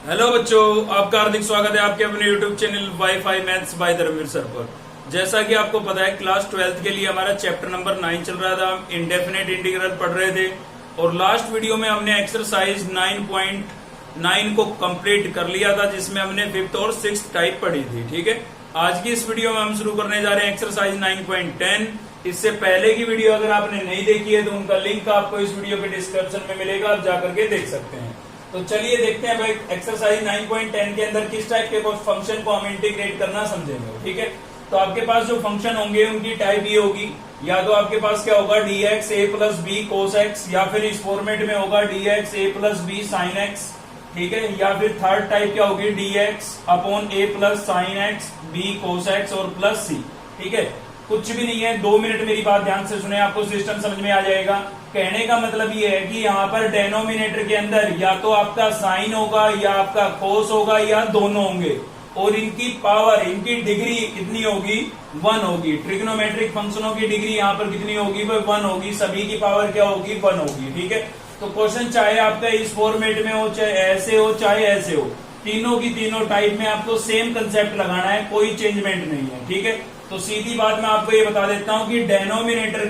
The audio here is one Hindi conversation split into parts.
हेलो बच्चों, आपका हार्दिक स्वागत है आपके अपने YouTube channel WiFi maths by Dharmveer sir पर। जैसा कि आपको पता है, क्लास 12th के लिए हमारा चैप्टर नंबर 9 चल रहा था। हम इंडेफिनेट इंटीग्रल पढ़ रहे थे और लास्ट वीडियो में हमने एक्सरसाइज 9.9 को कंप्लीट कर लिया था, जिसमें हमने 5th और 6th टाइप पढ़ी थी। ठीक है, आज की इस वीडियो में हम शुरू करने जा रहे हैं एक्सरसाइज 9.10। इससे पहले की वीडियो अगर आपने नहीं देखी है तो उनका लिंक आपको इस वीडियो के डिस्क्रिप्शन में मिलेगा, आप जाकर के देख सकते हैं। तो चलिए देखते हैं भाई एक्सरसाइज 9.10 के अंदर किस टाइप के फंक्शन को हम इंटीग्रेट करना समझेंगे। ठीक है, तो आपके पास जो फंक्शन होंगे उनकी टाइप ये होगी, या तो आपके पास क्या होगा dx a plus b cos x, या फिर इस फॉर्मेट में होगा dx a plus b sine x. ठीक है, या फिर थर्ड टाइप क्या होगी dx upon a plus sine x b cos x और प्लस सी। ठीक है, कुछ भी नहीं है, 2 मिनट मेरी बात ध्यान से सुने, आपको सिस्टम समझ में आ जाएगा। कहने का मतलब ये है कि यहाँ पर डेनोमिनेटर के अंदर या तो आपका साइन होगा या आपका कोस होगा या दोनों होंगे, और इनकी पावर, इनकी डिग्री कितनी होगी, 1 होगी। ट्रिग्नोमेट्रिक फंक्शनों की डिग्री यहाँ पर कितनी होगी, वो 1 होगी। सभी की पावर क्या होगी, 1 होगी। ठीक है, तो क्वेश्चन चाहे आपका इस फॉर्मेट में हो, चाहे ऐसे हो, चाहे ऐसे हो, तीनों की तीनों टाइप में आपको सेम कंसेप्ट लगाना है, कोई चेंजमेंट नहीं है। ठीक है, तो सीधी बात मैं आपको ये बता देता हूं कि डेनोमिनेटर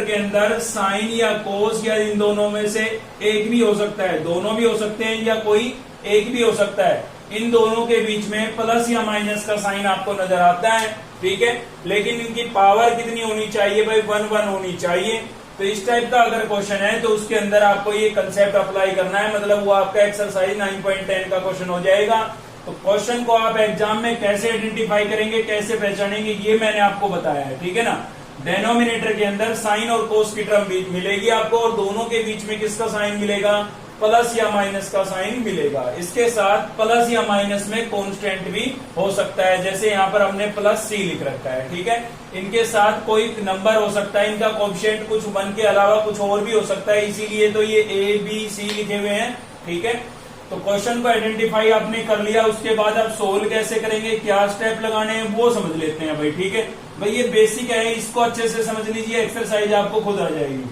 के अंदर साइन या कोस या इन दोनों में से एक भी हो सकता है, दोनों भी हो सकते हैं या कोई एक भी हो सकता है। इन दोनों के बीच में प्लस या माइनस का साइन आपको नजर आता है। ठीक है, लेकिन इनकी पावर कितनी होनी चाहिए भाई, 1 होनी चाहिए। तो इस टाइप का अगर क्वेश्चन है तो उसके अंदर आपको ये कंसेप्ट अप्लाई करना है, मतलब वो आपका एक्सरसाइज 9.10 का क्वेश्चन हो जाएगा। तो क्वेश्चन को आप एग्जाम में कैसे आइडेंटिफाई करेंगे, कैसे पहचानेंगे, ये मैंने आपको बताया है। ठीक है ना, डेनोमिनेटर के अंदर साइन और कोस की टर्म मिलेगी आपको, और दोनों के बीच में किसका साइन मिलेगा, प्लस या माइनस का साइन मिलेगा। इसके साथ प्लस या माइनस में कांस्टेंट भी हो सकता है, जैसे यहाँ पर हमने प्लस सी लिख रखा है। ठीक है, इनके साथ कोई नंबर हो सकता है, इनका कोएफिशिएंट कुछ 1 के अलावा कुछ और भी हो सकता है, इसीलिए तो ये ए बी सी लिखे हुए हैं। ठीक है, तो क्वेश्चन को आइडेंटिफाई आपने कर लिया, उसके बाद आप सोल्व कैसे करेंगे, क्या स्टेप लगाने हैं, वो समझ लेते हैं भाई। ठीक है भाई, ये बेसिक है, इसको अच्छे से समझ लीजिए, एक्सरसाइज आपको खुद आ जाएगी।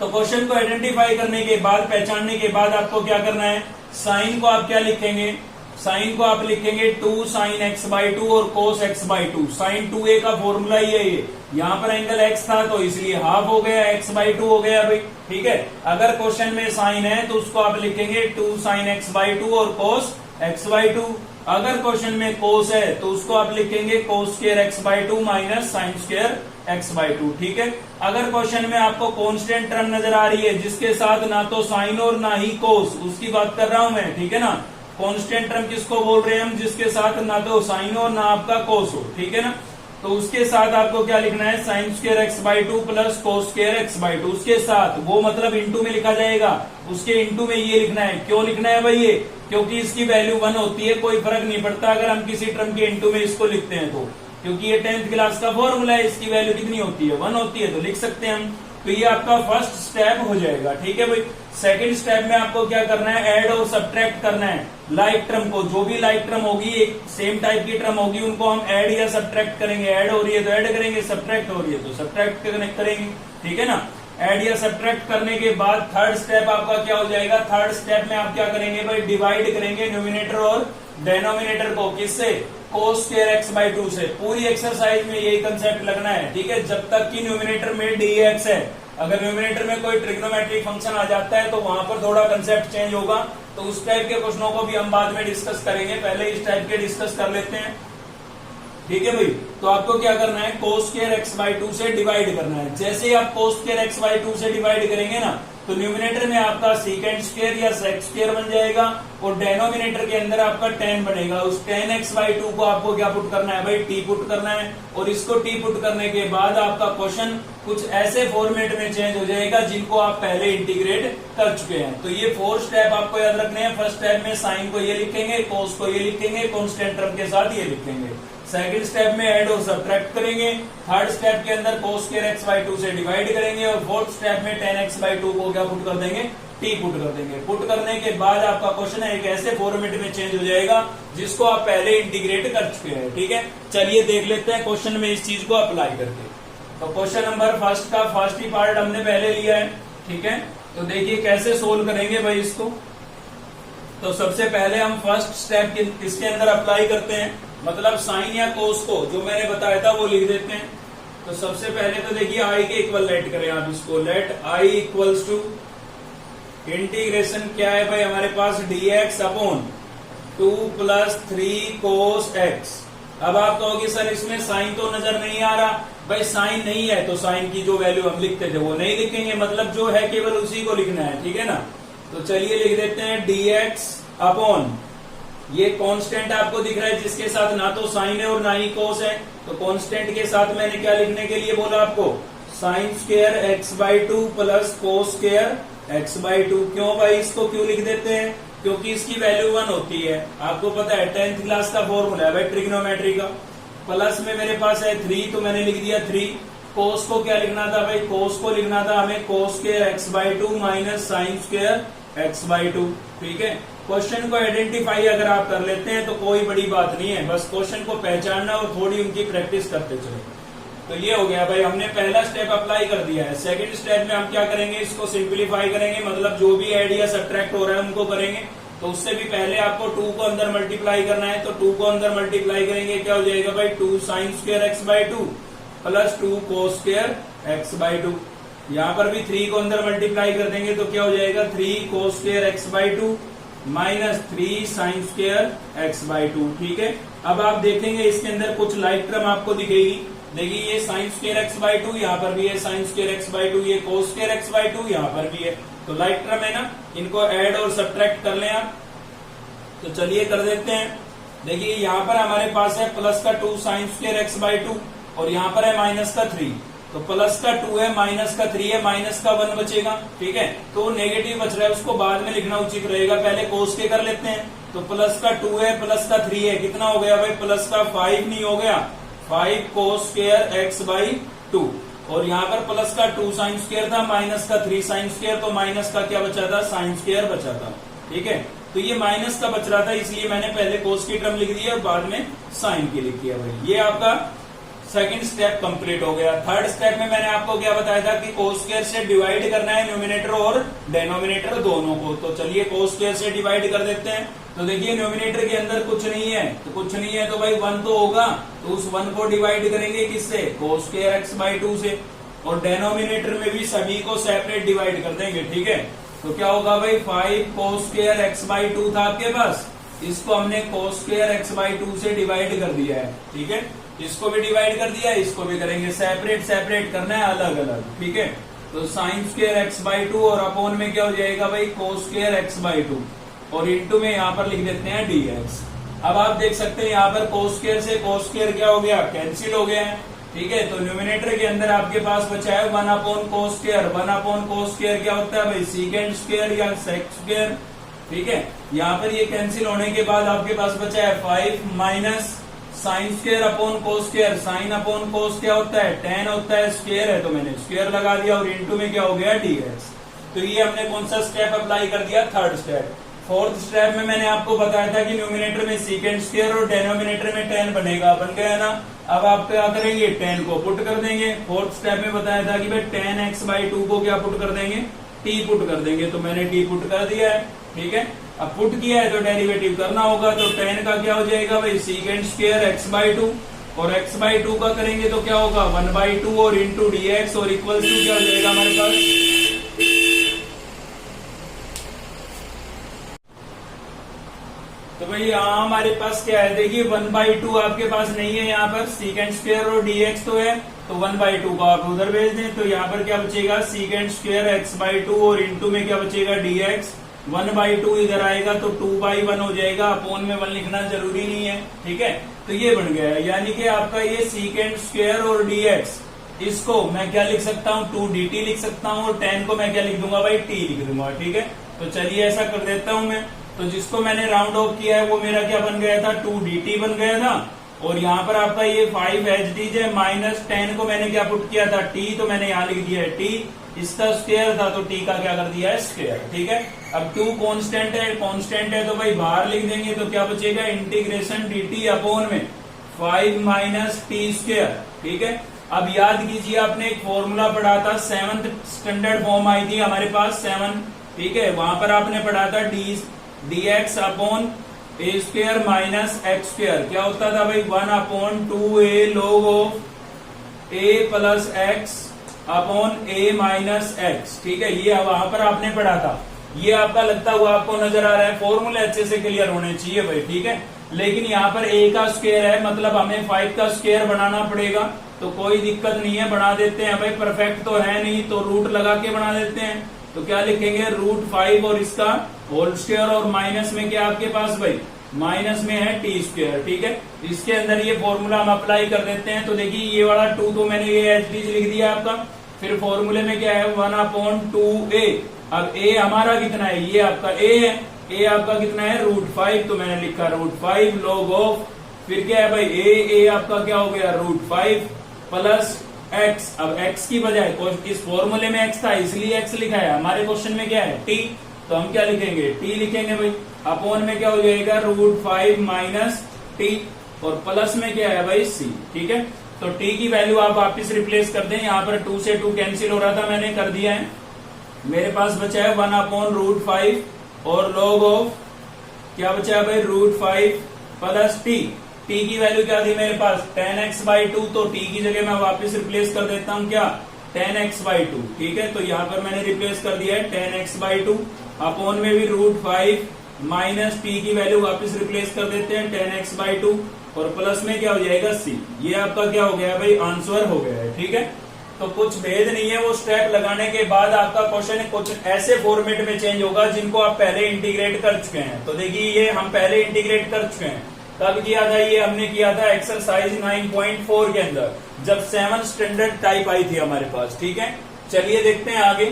तो क्वेश्चन को आइडेंटिफाई करने के बाद, पहचानने के बाद आपको क्या करना है, साइन को आप क्या लिखेंगे, साइन को आप लिखेंगे 2 साइन एक्स बाई 2 और cos x by 2। Sign 2a का फॉर्मूला ही है ये, यहाँ पर एंगल x था तो इसलिए हाफ हो गया, x बाई 2 हो गया भाई। ठीक है, अगर क्वेश्चन में साइन है तो उसको आप लिखेंगे 2 साइन एक्स बाई 2 और कोस एक्स बाई 2। अगर क्वेश्चन में कोस है तो उसको आप लिखेंगे cos square x by 2 minus sine square x by 2। ठीक है, अगर क्वेश्चन में आपको कांस्टेंट टर्म नजर आ रही है जिसके साथ ना तो साइन और ना ही कोस, उसकी बात कर रहा हूं मैं। ठीक है ना, कांस्टेंट टर्म किसको बोल रहे हैं हम, जिसके साथ ना तो साइन हो ना आपका कोस हो। ठीक है ना, तो उसके साथ आपको क्या लिखना है, sine square x by 2 plus cos square x by 2। उसके साथ वो मतलब इंटू में लिखा जाएगा, उसके इंटू में ये लिखना है। क्यों लिखना है भाई ये, क्योंकि इसकी वैल्यू 1 होती है, कोई फर्क नहीं पड़ता अगर हम किसी टर्म के इंटू में इसको लिखते हैं तो, क्योंकि ये 10th क्लास का फॉर्मूला है, इसकी वैल्यू कितनी होती है, 1 होती है, तो लिख सकते हैं हम। तो ये आपका फर्स्ट स्टेप हो जाएगा। ठीक है भाई, सेकंड स्टेप में आपको क्या करना है, ऐड और सब्ट्रैक्ट करना है लाइक टर्म को। जो भी लाइक टर्म होगी, एक सेम टाइप की टर्म होगी, उनको हम ऐड या सब्ट्रैक्ट करेंगे। ऐड हो रही है तो ऐड करेंगे, सब्ट्रैक्ट हो रही है तो सब्ट्रैक्ट करेंगे। ठीक है ना, ऐड या सब्ट्रैक्ट करने के बाद थर्ड स्टेप आपका क्या हो जाएगा, थर्ड स्टेप में आप क्या करेंगे भाई, डिवाइड करेंगे न्यूमिनेटर और डेनोमिनेटर को, किससे, कोस स्क्वायर एक्स बाई 2 से। पूरी एक्सरसाइज में यही कंसेप्ट लगना है। ठीक है, जब तक कि न्यूमिनेटर में dx है, अगर न्यूमिनेटर में कोई ट्रिग्नोमेट्रिक फंक्शन आ जाता है तो वहां पर थोड़ा कंसेप्ट चेंज होगा, तो उस टाइप के क्वेश्चनों को भी हम बाद में डिस्कस करेंगे, पहले इस टाइप के डिस्कस कर लेते हैं। ठीक है भाई, तो आपको क्या करना है, कोस स्क्वायर एक्स बाई 2 से डिवाइड करना है। जैसे ही आप कोस स्क्वायर एक्स बाई 2 से डिवाइड करेंगे ना, तो न्यूमिनेटर में आपका सीकेंड स्क्वायर या सेक स्क्वायर बन जाएगा, और डेनोमिनेटर के अंदर आपका 10 बनेगा। उस 10 एक्स बाई 2 को आपको क्या पुट करना है भाई, टी पुट करना है, और इसको टी पुट करने के बाद आपका क्वेश्चन कुछ ऐसे फॉर्मेट में चेंज हो जाएगा जिनको आप पहले इंटीग्रेट कर चुके हैं। तो ये 4 स्टेप आपको याद रखने हैं। फर्स्ट स्टेप में साइन को ये लिखेंगे, कोस को ये लिखेंगे, कांस्टेंट टर्म के साथ ये लिखेंगे। सेकंड स्टेप में ऐड और सब्ट्रैक्ट करेंगे। थर्ड स्टेप के अंदर कोस स्क्वायर एक्स बाई 2 से डिवाइड करेंगे, और फोर्थ स्टेप में 10 एक्स बाई 2 को क्या पुट कर देंगे, टी पुट कर देंगे। पुट करने के बाद आपका क्वेश्चन है एक ऐसे फॉर्मेट में चेंज हो जाएगा जिसको आप पहले इंटीग्रेट कर चुके हैं। ठीक है, चलिए देख लेते हैं क्वेश्चन में इस चीज को अप्लाई करके। तो क्वेश्चन नंबर फर्स्ट का फर्स्ट ही पार्ट हमने पहले लिया है। ठीक है, तो देखिए कैसे सोल्व करेंगे भाई इसको। तो सबसे पहले हम फर्स्ट स्टेप इसके अंदर अप्लाई करते हैं, मतलब साइन या कोस को जो मैंने बताया था वो लिख देते हैं। तो सबसे पहले तो देखिए आई के इक्वल लेट करें आप इसको, let I equals to integration क्या है भाई हमारे पास dx अपॉन 2 + 3 cos x। अब आप कहोगे सर इसमें साइन तो नजर नहीं आ रहा, भाई साइन नहीं है तो साइन की जो वैल्यू हम लिखते थे वो नहीं लिखेंगे, मतलब जो है केवल उसी को लिखना है, ठीक है ना। तो चलिए लिख देते हैं dx अपॉन, ये कांस्टेंट आपको दिख रहा है जिसके साथ ना तो साइन है और ना ही कोस है, तो कांस्टेंट के साथ मैंने क्या लिखने के लिए बोला आपको, sine square x/2 plus cos square x/2। क्यों भाई इसको क्यों लिख देते हैं, क्योंकि इसकी वैल्यू 1 होती है, आपको पता है 10th क्लास का फॉर्मूला है भाई ट्रिग्नोमेट्री का। प्लस में मेरे पास है 3 तो मैंने लिख दिया 3। कोस को क्या लिखना था भाई, कोस को लिखना था हमें cos square x/2 minus sine square x/2, ठीक है। क्वेश्चन को आइडेंटिफाई अगर आप कर लेते हैं तो कोई बड़ी बात नहीं है, बस क्वेश्चन को पहचानना और थोड़ी उनकी प्रैक्टिस करते चले। तो ये हो गया भाई, हमने पहला स्टेप अप्लाई कर दिया है। सेकंड स्टेप में हम क्या करेंगे, इसको सिंप्लीफाई करेंगे, मतलब जो भी ऐड या सब्ट्रैक्ट हो रहा है उनको करेंगे। तो उससे भी पहले आपको 2 को अंदर मल्टीप्लाई करना है, तो 2 को अंदर मल्टीप्लाई करेंगे क्या हो जाएगा भाई, 2 sine square x/2 plus 2 cos square x/2। यहाँ पर भी 3 को अंदर मल्टीप्लाई कर देंगे तो क्या हो जाएगा, 3 cos square x/2 minus 3 sine square x/2, ठीक है। अब आप देखेंगे इसके अंदर कुछ लाइक टर्म आपको दिखेगी, देखिए ये साइन स्क्वायर x/2 यहाँ पर भी है, साइन स्क्वायर x/2, ये कोस स्क्वायर x/2 यहाँ पर भी है, तो लाइक टर्म है ना, इनको ऐड और सब्ट्रैक्ट कर लें आप। तो चलिए कर देते हैं। देखिए यहाँ पर हमारे पास है प्लस का 2 साइन स्क्वायर x/2 और यहाँ पर है माइनस का 3, तो प्लस का 2 है माइनस का 3 है, माइनस का 1 बचेगा, ठीक है। तो नेगेटिव बच रहा है उसको बाद में लिखना उचित रहेगा, पहले कोस के कर लेते हैं। तो प्लस का 2 है प्लस का 3 है, कितना हो गया भाई, प्लस का 5 नहीं हो गया, 5 कोस स्क्वायर x/2 और यहाँ पर प्लस का 2 साइन स्क्वायर था माइनस का 3 साइन स्क्वायर, तो माइनस का क्या बचा था, साइन स्क्वायर बचा था, ठीक है। तो ये माइनस का बच रहा था इसलिए मैंने पहले कोस की टर्म लिख दी और बाद में साइन की लिख दिया भाई। ये आपका सेकंड स्टेप कंप्लीट हो गया। थर्ड स्टेप में मैंने आपको क्या बताया था कि कोस स्क्वायर से डिवाइड करना है न्यूमिनेटर और डेनोमिनेटर दोनों को। तो चलिए कोस स्क्वायर से डिवाइड कर देते हैं। तो देखिए न्यूमिनेटर के अंदर कुछ नहीं है, तो कुछ नहीं है तो भाई 1 तो होगा, तो उस 1 को डिवाइड करेंगे किससे, कोस स्क्वायर x/2 से, और डेनोमिनेटर में भी सभी को सेपरेट डिवाइड कर देंगे, ठीक है। तो क्या होगा भाई, 5 कोस स्क्वायर x/2 था आपके पास, इसको हमने कोस स्क्वायर x/2 से डिवाइड कर दिया है, ठीक है। इसको भी डिवाइड कर दिया, इसको भी करेंगे सेपरेट, सेपरेट करना है अलग अलग, ठीक है। तो साइन स्क्वायर x/2 और अपॉन में क्या हो जाएगा भाई, कोस स्क्वायर x/2 और इंटू में यहाँ पर लिख देते हैं dx। अब आप देख सकते हैं यहाँ पर कोस स्क्वायर से कोस स्क्वायर क्या हो गया, कैंसिल हो गया है, ठीक है। तो न्यूमिनेटर के अंदर आपके पास बचा है 1 upon cos square. 1 upon cos square क्या होता है भाई, सीकेंड स्क्वायर या सेक स्क्वायर, ठीक है। यहाँ पर ये कैंसिल होने के बाद आपके पास बचा है 5 minus sine square upon cos square. Sine upon कोस क्या होता है, tan होता है, स्क्वायर है तो मैंने स्क्वायर लगा दिया और इंटू में क्या हो गया, dx। तो ये हमने कौन सा स्टेप अप्लाई कर दिया, थर्ड स्टेप। फोर्थ स्टेप में मैंने आपको बताया था कि न्यूमिनेटर में सीकेंड स्क्वायर और डेनोमिनेटर में tan बनेगा, बन गया ना। अब आप क्या करेंगे, tan को पुट कर देंगे। फोर्थ स्टेप में बताया था कि भाई tan x/2 को क्या पुट कर देंगे, t पुट कर देंगे, तो मैंने t पुट कर दिया है, ठीक है। अब पुट किया है तो डेरिवेटिव करना होगा, तो tan का क्या हो जाएगा भाई, सीकेंड स्क्वायर x/2 और x/2 का करेंगे तो क्या होगा 1/2 और इंटू dx और इक्वल टू क्या हो जाएगा हमारे पास, तो भाई यहाँ हमारे पास क्या है, देखिए 1/2 आपके पास नहीं है, यहाँ पर सीकेंड स्क्वायर और dx तो है, तो 1/2 का आप उधर भेज दें, तो यहाँ पर क्या बचेगा, सीकेंड स्क्वायर x/2 और इंटू में क्या बचेगा dx। 1/2 इधर आएगा तो 2/1 हो जाएगा, अपोन में 1 लिखना जरूरी नहीं है, ठीक है। तो ये बन गया है, यानी कि आपका ये सीकेंड स्क्वायर और dx, इसको मैं क्या लिख सकता हूँ, 2dt लिख सकता हूँ, और tan को मैं क्या लिख दूंगा भाई, t लिख दूंगा, ठीक है। तो चलिए ऐसा कर देता हूं मैं। तो जिसको मैंने राउंड ऑफ किया है वो मेरा क्या बन गया था, 2dt बन गया था, और यहाँ पर आपका ये 5 है माइनस 10 को मैंने क्या पुट किया था, t, तो मैंने यहाँ लिख दिया है t, इसका स्क्वायर था तो t का क्या कर दिया है, स्क्वायर, ठीक है। अब 2 कांस्टेंट है तो भाई बाहर लिख देंगे तो क्या बचेगा, इंटीग्रेशन dt अपॉन में 5 माइनस t स्क्वायर, ठीक है। अब याद कीजिए आपने एक फॉर्मूला पढ़ा था, 7th स्टैंडर्ड फॉर्म आई थी हमारे पास 7, ठीक है। वहां पर आपने पढ़ा था dx अपॉन ए स्क्वायर माइनस एक्स स्क्वायर क्या होता था भाई 1/2a log of a plus x upon a minus x. ठीक है, ये वहां पर आपने पढ़ा था, ये आपका लगता हुआ आपको नजर आ रहा है, फॉर्मूले अच्छे से क्लियर होने चाहिए भाई। ठीक है, लेकिन यहाँ पर a का स्क्वायर है, मतलब हमें 5 का स्क्वायर बनाना पड़ेगा, तो कोई दिक्कत नहीं है, बना देते हैं भाई। परफेक्ट तो है नहीं तो रूट लगा के बना देते हैं। तो क्या लिखेंगे √5 और इसका होल स्क्वायर, और माइनस में क्या आपके पास भाई, माइनस में है टी स्क्वायर। ठीक है, इसके अंदर ये फॉर्मूला हम अप्लाई कर देते हैं। तो देखिए ये वाला 2 तो मैंने ये एच डी लिख दिया आपका, फिर फॉर्मूले में क्या है 1/2a। अब a हमारा कितना है, ये आपका a है, a आपका कितना है √5, तो मैंने लिखा √5 log ऑफ, फिर क्या है भाई a आपका क्या हो गया √5 प्लस x। अब x की बजाय इस फॉर्मूले में x था इसलिए x लिखा है, हमारे क्वेश्चन में क्या है t, तो हम क्या लिखेंगे t लिखेंगे भाई। अपॉन में क्या हो जाएगा √5 माइनस t, और प्लस में क्या है भाई c। ठीक है, तो t की वैल्यू आप वापिस रिप्लेस कर दें, यहाँ पर 2 से 2 कैंसिल हो रहा था, मैंने कर दिया है। मेरे पास बचा है 1/√5 और log ऑफ क्या बचा है भाई √5 प्लस t। t की वैल्यू क्या थी मेरे पास 10x/2, तो t की जगह मैं वापस रिप्लेस कर देता हूँ क्या 10x/2। ठीक है, तो यहाँ पर मैंने रिप्लेस कर दिया है 10x/2, अपॉन में भी √5 माइनस t की वैल्यू वापस रिप्लेस कर देते हैं 10x/2, और प्लस में क्या हो जाएगा c। ये आपका क्या हो गया भाई आंसर हो गया है। ठीक है, तो कुछ भेद नहीं है, वो स्टेप लगाने के बाद आपका क्वेश्चन कुछ ऐसे फॉर्मेट में चेंज होगा जिनको आप पहले इंटीग्रेट कर चुके हैं। तो देखिए ये हम पहले इंटीग्रेट कर चुके हैं, कब किया था ये हमने किया था एक्सरसाइज 9.4 के अंदर, जब 7 स्टैंडर्ड टाइप आई थी हमारे पास। ठीक है, चलिए देखते हैं आगे।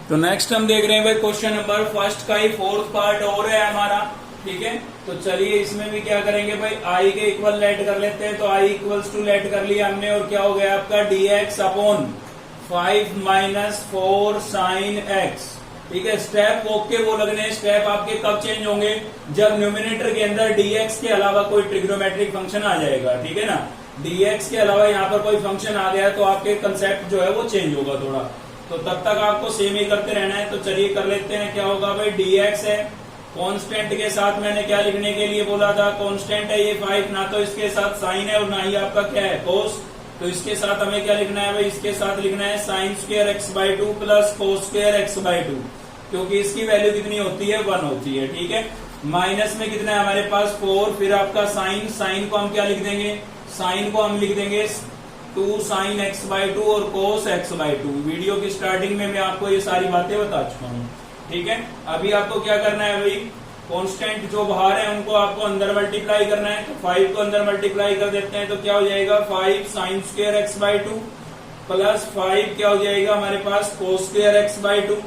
तो नेक्स्ट हम देख रहे हैं भाई क्वेश्चन नंबर फर्स्ट का ही 4th पार्ट और है हमारा। ठीक है, तो चलिए इसमें भी क्या करेंगे भाई आई के इक्वल लेट कर लेते हैं। तो आई इक्वल्स टू लेट कर लिया हमने, और क्या हो गया आपका dx upon 5 minus 4 sine x। ठीक है, स्टेप ओके वो लगने, स्टेप आपके कब चेंज होंगे, जब न्यूमिनेटर के अंदर dx के अलावा कोई ट्रिग्नोमेट्रिक फंक्शन आ जाएगा। ठीक है ना, dx के अलावा यहाँ पर कोई फंक्शन आ गया तो आपके कंसेप्ट जो है वो चेंज होगा थोड़ा, तो तब तक आपको सेम ही करते रहना है। तो चलिए कर लेते हैं, क्या होगा भाई dx है कांस्टेंट के साथ, मैंने क्या लिखने के लिए बोला था, कांस्टेंट है ये 5, ना तो इसके साथ साइन है और ना ही आपका क्या है कोस, तो इसके साथ हमें क्या लिखना है भाई, इसके साथ लिखना है sine square x/2 plus cos square x/2, क्योंकि इसकी वैल्यू कितनी होती है 1 होती है। ठीक है, माइनस में कितना है हमारे पास 4, फिर आपका साइन, साइन को हम क्या लिख देंगे, साइन को हम लिख देंगे 2 साइन x/2 और कोस x/2। वीडियो की स्टार्टिंग में मैं आपको ये सारी बातें बता चुका हूँ। ठीक है, अभी आपको क्या करना है भाई, कांस्टेंट जो बाहर है उनको आपको अंदर मल्टीप्लाई करना है। तो 5 को अंदर मल्टीप्लाई कर देते हैं, तो क्या हो जाएगा 5 साइन स्क्वायर x/2 प्लस 5 क्या हो जाएगा हमारे पास कोस स्क्वायर x/2।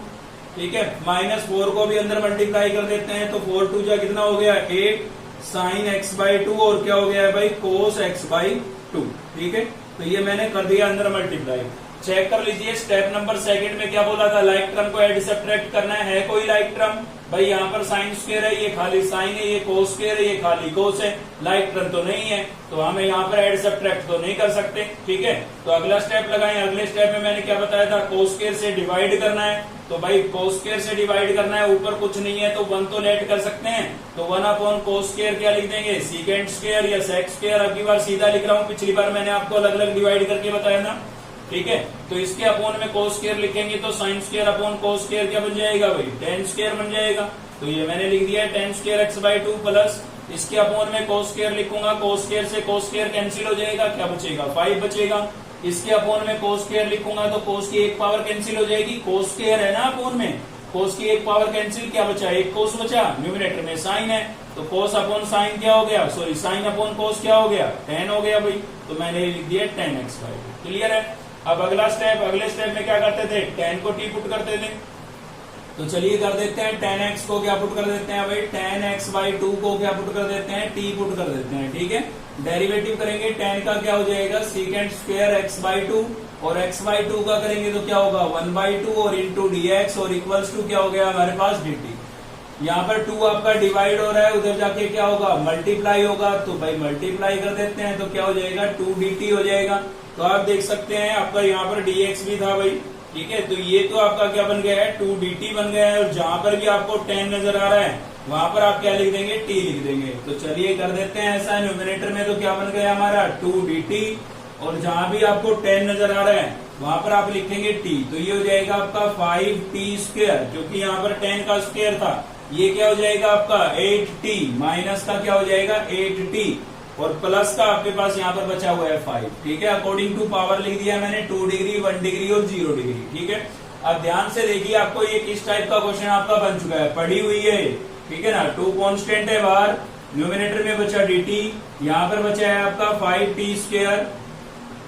ठीक है, माइनस 4 को भी अंदर मल्टीप्लाई कर देते हैं, तो 4 2 जा कितना हो गया 8 साइन x/2 और क्या हो गया है भाई कोस x/2। ठीक है, तो ये मैंने कर दिया अंदर मल्टीप्लाई। चेक कर लीजिए स्टेप नंबर 2 में क्या बोला था, लाइक टर्म को एड सब्ट्रैक्ट करना है कोई लाइक टर्म भाई, यहाँ पर साइन स्क्वायर है, ये खाली साइन है, ये कोस स्क्वायर है, ये खाली कोस है, लाइक टर्म तो नहीं है, तो हमें यहाँ पर एड सब्ट्रैक्ट तो नहीं कर सकते। ठीक है, तो अगला स्टेप लगाएं। अगले स्टेप में मैंने क्या बताया था, कोस स्क्वायर से डिवाइड करना है, तो भाई कोस स्क्वायर से डिवाइड करना है, ऊपर कुछ नहीं है तो 1 तो लेट कर सकते हैं, तो 1/कोस स्क्वायर क्या लिख देंगे सीकेंड स्क्वायर या सेक स्क्वायर। अगली बार सीधा लिख रहा हूँ, पिछली बार मैंने आपको अलग अलग डिवाइड करके बताया था। ठीक है, तो इसके अपॉन में कोस स्क्वायर लिखेंगे तो sine square upon cos square क्या बन जाएगा भाई 10 स्क्वायर बन जाएगा। तो ये मैंने लिख दिया 10 स्क्वायर x/2 प्लस इसके अपॉन में कोस स्क्वायर लिखूंगा, कोस स्क्वायर से कोस स्क्वायर कैंसिल हो जाएगा, क्या बचेगा 5 बचेगा। इसके अपॉन में कोस स्क्वायर लिखूंगा तो कोस की एक पावर कैंसिल हो जाएगी, कोस स्क्वायर है ना अपॉन में, कोस की एक पावर कैंसिल, क्या बचा एक कोस बचा, न्यूमिनेटर में साइन है, तो कोस अपॉन साइन क्या हो गया, सॉरी साइन अपॉन कोस क्या हो गया 10 हो गया भाई, तो मैंने लिख दिया 10x/2। क्लियर है। अब अगला स्टेप, अगले स्टेप में क्या करते थे 10 को t पुट करते थे, तो चलिए कर देते हैं 10x को क्या पुट कर देते हैं भाई 10x/2 को क्या पुट कर देते हैं t पुट कर देते हैं। ठीक है, डेरिवेटिव करेंगे 10 का क्या हो जाएगा सीकेंड स्क्वायर x/2 और x/2 का करेंगे तो क्या होगा 1/2 और इंटू dx और इक्वल्स टू क्या हो गया हमारे पास dt। यहाँ पर 2 आपका डिवाइड हो रहा है, उधर जाके क्या होगा मल्टीप्लाई होगा, तो भाई मल्टीप्लाई कर देते हैं तो क्या हो जाएगा 2 dt हो जाएगा। तो आप देख सकते हैं आपका यहाँ पर dx भी था भाई, ठीक है, तो ये तो आपका क्या बन गया है 2dt बन गया है, और जहां पर भी आपको 10 नजर आ रहा है वहां पर आप क्या लिख देंगे t लिख देंगे। तो चलिए कर देते हैं ऐसा, न्यूमिनेटर में तो क्या बन गया हमारा 2dt, और जहां भी आपको 10 नजर आ रहा है वहां पर आप लिखेंगे t, तो ये हो जाएगा आपका 5t², क्योंकि यहाँ पर 10 का स्क्वायर था, ये क्या हो जाएगा आपका 8t, माइनस का क्या हो जाएगा 8t, और प्लस का आपके पास यहाँ पर बचा हुआ है 5। ठीक है, अकॉर्डिंग टू पावर लिख दिया मैंने 2 डिग्री, 1 डिग्री और 0 डिग्री। ठीक है, अब ध्यान से देखिए, आपको ये किस टाइप का क्वेश्चन आपका बन चुका है, पड़ी हुई है। ठीक है ना, 2 कांस्टेंट है बाहर, न्यूमिनेटर में बचा dt, यहाँ पर बचा है आपका 5t²,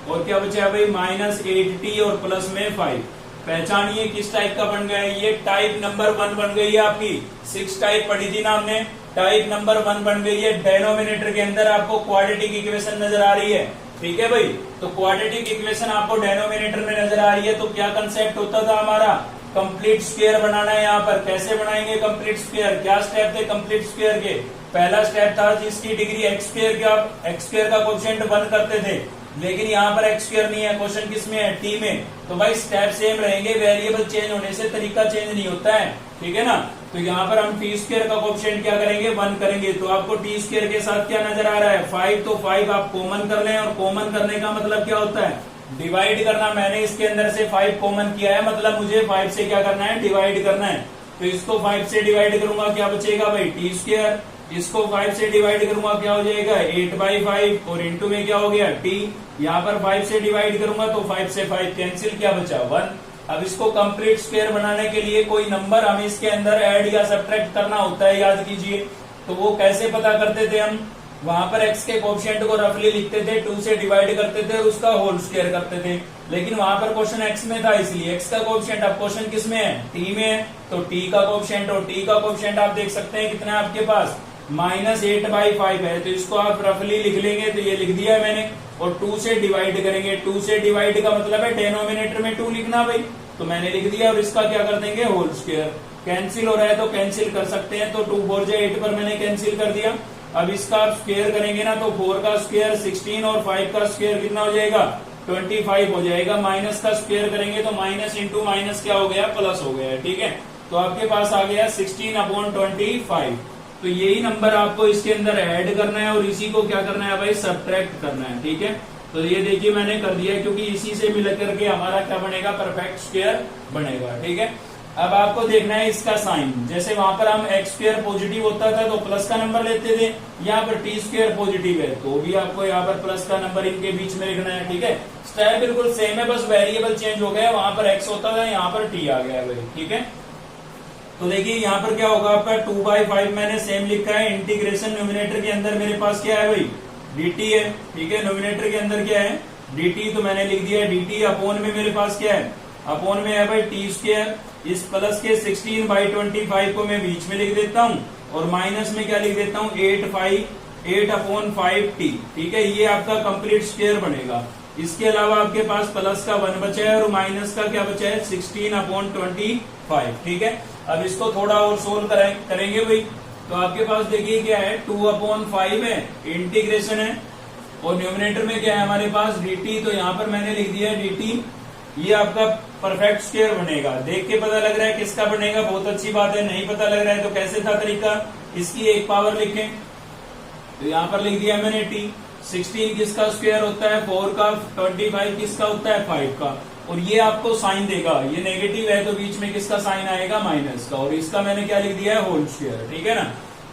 और क्या बचा है भाई -8t, और प्लस में 5। पहचानिए किस टाइप का बन गया है, ये टाइप नंबर 1 बन गई है आपकी। 6 टाइप पढ़ी थी ना हमने, टाइप नंबर 1 बन गई है। डेनोमिनेटर के अंदर आपको क्वाड्रेटिक इक्वेशन नजर आ रही है। ठीक है भाई, तो क्वाड्रेटिक इक्वेशन आपको डेनोमिनेटर में नजर आ रही है, तो क्या कंसेप्ट होता था हमारा, कंप्लीट स्क्वायर बनाना है। यहाँ पर कैसे बनाएंगे कंप्लीट स्क्वायर, क्या स्टेप थे कंप्लीट स्क्वायर के, पहला स्टेप था जिसकी डिग्री x² का कोएफिशिएंट 1 करते थे, लेकिन यहाँ पर x² नहीं है, क्वेश्चन किस में है t में, तो भाई स्टेप सेम रहेंगे, वेरिएबल चेंज होने से तरीका चेंज नहीं होता है। ठीक है ना, तो यहाँ पर हम t² का कोएफिशिएंट क्या करेंगे 1 करेंगे, तो आपको t² के साथ क्या नजर आ रहा है 5, तो 5 आप कॉमन कर लें, और कॉमन करने का मतलब क्या होता है डिवाइड करना। मैंने इसके अंदर से 5 कॉमन किया है, मतलब मुझे 5 से क्या करना है डिवाइड करना है, तो इसको 5 से डिवाइड करूंगा क्या बचेगा भाई t², इसको 5 से डिवाइड करूंगा क्या हो जाएगा 8/5, और इंटू में क्या हो गया t, यहाँ पर 5 से डिवाइड करूंगा तो 5 से 5 कैंसिल, क्या बचा 1। अब इसको कंप्लीट स्क्वायर बनाने के लिए कोई नंबर हमें इसके अंदर ऐड या सब्ट्रैक्ट करना होता है, याद कीजिए। तो वो कैसे पता करते थे हम, वहां पर x के कोएफिशिएंट को रफली लिखते थे, 2 से डिवाइड करते थे और उसका होल स्क्वायर करते थे, लेकिन वहां पर क्वेश्चन x में था, इसलिए x का कोएफिशिएंट, अब क्वेश्चन किस में है t में है, तो t का कोएफिशिएंट, और t का कोएफिशिएंट आप देख सकते हैं कितना है आपके पास -8/5 है, तो इसको आप रफली लिख लेंगे, तो ये लिख दिया है मैंने, और 2 से डिवाइड करेंगे, 2 से डिवाइड का मतलब है डेनोमिनेटर में 2 लिखना भाई, तो मैंने लिख दिया, और इसका क्या कर देंगे होल स्क्वायर। कैंसिल हो रहा है तो कैंसिल कर सकते हैं, तो 2 4 8 पर मैंने कैंसिल कर दिया। अब इसका आप स्क्वायर करेंगे ना, तो 4 का स्क्वायर 16, और 5 का स्क्वायर कितना हो जाएगा 25 हो जाएगा। माइनस का स्क्वायर करेंगे तो माइनस इंटू माइनस क्या हो गया प्लस हो गया, ठीक है, तो आपके पास आ गया 16/25। तो यही नंबर आपको इसके अंदर ऐड करना है, और इसी को क्या करना है भाई सब्ट्रैक्ट करना है। ठीक है, तो ये देखिए मैंने कर दिया, क्योंकि इसी से मिलकर के हमारा क्या बनेगा परफेक्ट स्क्वायर बनेगा। ठीक है, अब आपको देखना है इसका साइन, जैसे वहां पर हम x² पॉजिटिव होता था तो प्लस का नंबर लेते थे, यहाँ पर t² पॉजिटिव है तो भी आपको यहाँ पर प्लस का नंबर इनके बीच में लिखना है। ठीक है, स्टेप बिल्कुल सेम है, बस वेरिएबल चेंज हो गया, वहां पर x होता था, यहाँ पर t आ गया भाई। ठीक है, तो देखिए यहाँ पर क्या होगा आपका 2/5 मैंने सेम लिखा है, इंटीग्रेशन न्यूमिनेटर के अंदर मेरे पास क्या है भाई dt है। ठीक है, न्यूमिनेटर के अंदर क्या है dt, तो मैंने लिख दिया dt, अपॉन में मेरे पास क्या है अपॉन में है भाई t², इस प्लस के 16/25 को मैं बीच में लिख देता हूँ, और माइनस में क्या लिख देता हूँ 8/5t। ठीक है, ये आपका कंप्लीट स्क्वायर बनेगा। इसके अलावा आपके पास प्लस का 1 बचा है, और माइनस का क्या बचा है 16/25। ठीक है, अब इसको थोड़ा और सोल्व करेंगे भाई, तो आपके पास देखिए क्या है 2/5 है, इंटीग्रेशन है, और न्यूमिनेटर में क्या है हमारे पास dt, तो यहाँ पर मैंने लिख दिया dt, ये आपका परफेक्ट स्क्वायर बनेगा। देख के पता लग रहा है किसका बनेगा, बहुत अच्छी बात है। नहीं पता लग रहा है तो कैसे था तरीका, इसकी एक पावर लिखें, तो यहाँ पर लिख दिया मैंने t। 16 किसका स्क्वायर होता है 4 का, 25 किसका होता है 5 का, और ये आपको साइन देगा, ये नेगेटिव है तो बीच में किसका साइन आएगा माइनस का, और इसका मैंने क्या लिख दिया है होल स्क्वायर। ठीक है ना,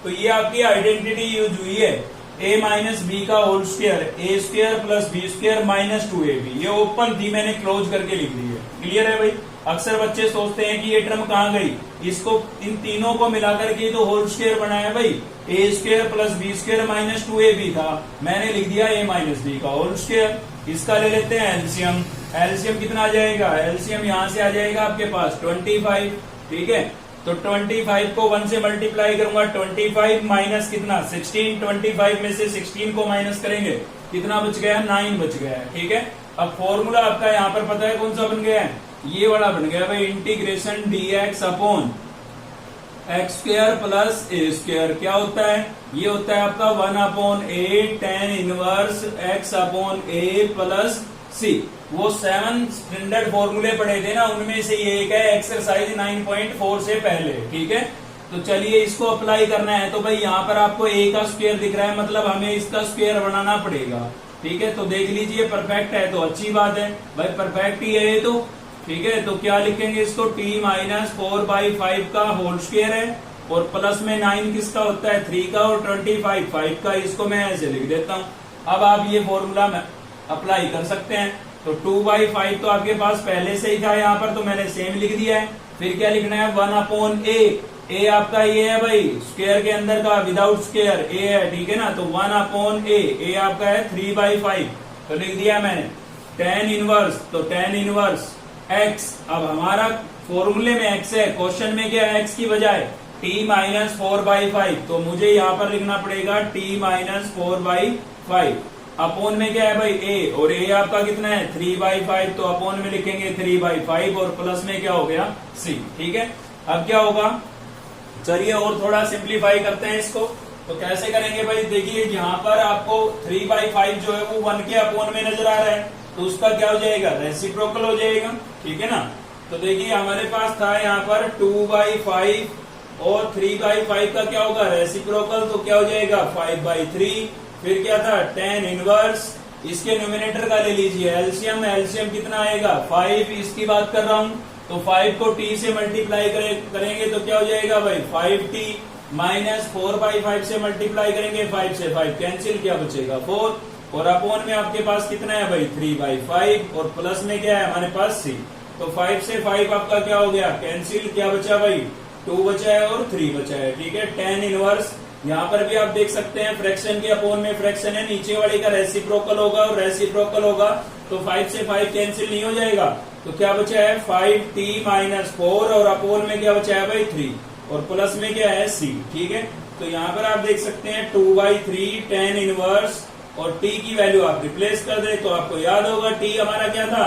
तो ये आपकी आइडेंटिटी यूज हुई है, a माइनस बी का whole square, a² plus b² minus 2ab, ये ओपन थी मैंने क्लोज करके लिख दी है। क्लियर है भाई, अक्सर बच्चे सोचते हैं कि ये टर्म कहाँ गई, इसको इन तीनों को मिलाकर के तो होल स्क्वायर बनाया भाई, a² plus b² minus 2ab था, मैंने लिख दिया a माइनस b का होल स्क्वायर। इसका ले लेते हैं एलसीएम, एलसीएम कितना आ जाएगा, एलसीएम यहाँ से आ जाएगा आपके पास 25। ठीक है, तो 25 को 1 से मल्टीप्लाई करूंगा, 25 माइनस कितना 16, 25 में से 16 को माइनस करेंगे, कितना बच गया 9 बच गया है। ठीक है, अब फॉर्मूला आपका यहाँ पर पता है कौन सा बन गया है, ये वाला बन गया भाई, integration dx upon x² plus a², क्या होता है ये होता है आपका 1/a tan inverse x upon a plus C. वो 7 स्टैंडर्ड फॉर्मूले पढ़े थे ना, उनमें से ये एक है एक्सरसाइज 9.4 से पहले। ठीक है, तो चलिए इसको अप्लाई करना है। तो भाई यहाँ पर आपको ए का स्क्वायर दिख रहा है, मतलब हमें इसका स्क्वायर बनाना पड़ेगा। ठीक है, तो देख लीजिए परफेक्ट है तो अच्छी बात है भाई, परफेक्ट ही है ये तो। ठीक है, तो क्या लिखेंगे इसको, t माइनस 4/5 का होल स्क्वायर है, और प्लस में 9 किसका होता है, 3 का, और 25 5 का। इसको मैं ऐसे लिख देता हूँ। अब आप ये फॉर्मूला में अप्लाई कर सकते हैं। तो 2/5 तो आपके पास पहले से ही था यहाँ पर, तो मैंने सेम लिख दिया है। फिर क्या लिखना है, 1/a। ए आपका ये है भाई स्क्वायर के अंदर का, विदाउट स्क्वायर ए है। ठीक है ना, तो 1/a। ए आपका है 3/5, तो लिख दिया मैंने। tan इनवर्स, तो tan इनवर्स x। अब हमारा फॉर्मूले में x है, क्वेश्चन में क्या है, x की बजाय t माइनस 4/5, तो मुझे यहाँ पर लिखना पड़ेगा t माइनस 4/5। अपोन में क्या है भाई a, और a आपका कितना है 3/5, तो अपोन में लिखेंगे 3/5, और प्लस में क्या हो गया c। ठीक है, अब क्या होगा, चलिए और थोड़ा सिंप्लीफाई करते हैं इसको। तो कैसे करेंगे भाई, देखिए यहाँ पर आपको 3/5 जो है वो 1 के अपोन में नजर आ रहा है, तो उसका क्या हो जाएगा, रेसिप्रोकल हो जाएगा। ठीक है ना, तो देखिए हमारे पास था यहाँ पर 2/5 और 3/5 का क्या होगा, रेसिप्रोकल, तो क्या हो जाएगा 5/3। फिर क्या था, tan इनवर्स, इसके न्यूमिनेटर का ले लीजिए एलसीएम। एलसीएम कितना आएगा 5, इसकी बात कर रहा हूं। तो 5 को t से मल्टीप्लाई करेंगे तो क्या हो जाएगा भाई 5t, माइनस 4/5 से मल्टीप्लाई करेंगे, 5 से 5 कैंसिल, क्या बचेगा 4, और अपोन में आपके पास कितना है भाई 3/5, और प्लस में क्या है हमारे पास c। तो 5 से 5 आपका क्या हो गया कैंसिल, क्या बचा भाई 2 बचा है और 3 बचा है। ठीक है, tan इनवर्स, यहाँ पर भी आप देख सकते हैं फ्रैक्शन के अपोन में फ्रैक्शन है, नीचे वाले का रेसिप्रोकल होगा, और रेसिप्रोकल होगा तो 5 से 5 कैंसिल नहीं हो जाएगा, तो क्या बचा है 5t माइनस 4, और अपोन में क्या बचा है भाई 3, और प्लस में क्या है c। ठीक है, तो यहाँ पर आप देख सकते हैं 2/3 tan इनवर्स, और t की वैल्यू आप रिप्लेस कर दे तो आपको याद होगा t हमारा क्या था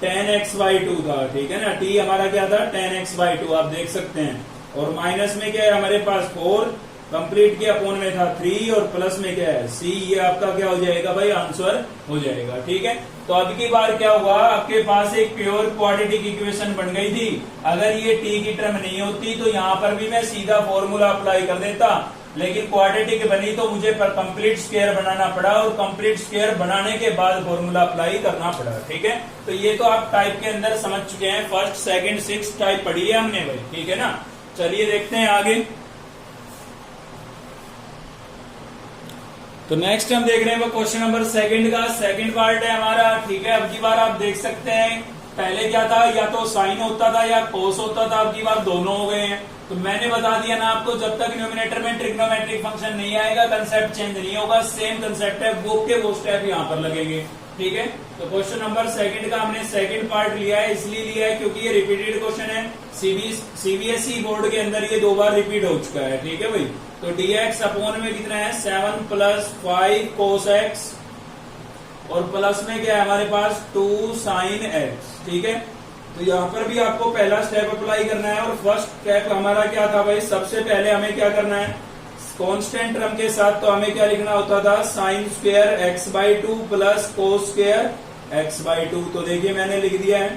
tan x/2 था। ठीक है ना, t हमारा क्या था tan x/2, आप देख सकते हैं, और माइनस में क्या है हमारे पास 4, कंप्लीट के अपोन में था 3, और प्लस में क्या है c। ये आपका क्या हो जाएगा भाई आंसर हो जाएगा। ठीक है, तो अब की बार क्या हुआ, आपके पास एक प्योर क्वाड्रेटिक इक्वेशन बन गई थी। अगर ये t की टर्म नहीं होती तो यहाँ पर भी मैं सीधा फॉर्मूला अप्लाई कर देता, लेकिन क्वाड्रेटिक बनी तो मुझे पर कंप्लीट स्क्वायर बनाना पड़ा, और कंप्लीट स्क्वायर बनाने के बाद फॉर्मूला अप्लाई करना पड़ा। ठीक है, तो ये तो आप टाइप के अंदर समझ चुके हैं, फर्स्ट सेकंड सिक्स टाइप पढ़ी है हमने भाई। ठीक है ना, चलिए देखते हैं आगे। तो नेक्स्ट हम देख रहे हैं वो क्वेश्चन नंबर सेकंड का सेकंड पार्ट है हमारा। ठीक है, अब की बार आप देख सकते हैं पहले क्या था, या तो साइन होता था या कोस होता था, अब की बार दोनों हो गए हैं। तो मैंने बता दिया ना आपको, जब तक न्यूमिनेटर में ट्रिग्नोमेट्रिक फंक्शन नहीं आएगा कंसेप्ट चेंज नहीं होगा, सेम कंसेप्ट है, वो के वो स्टेप यहाँ पर लगेंगे। ठीक है, तो क्वेश्चन नंबर सेकंड का हमने सेकंड पार्ट लिया है, इसलिए लिया है क्योंकि ये रिपीटेड क्वेश्चन है, सीबीएसई बोर्ड के अंदर ये 2 बार रिपीट हो चुका है। ठीक है भाई, तो dx अपोन में कितना है 7 + 5 cos x, और प्लस में क्या है हमारे पास 2 sin x। ठीक है, तो यहाँ पर भी आपको पहला स्टेप अप्लाई करना है, और फर्स्ट स्टेप हमारा क्या था भाई, सबसे पहले हमें क्या करना है, कांस्टेंट टर्म के साथ तो हमें क्या लिखना होता था, sin square x/2 plus cos square x/2। तो देखिए मैंने लिख दिया है,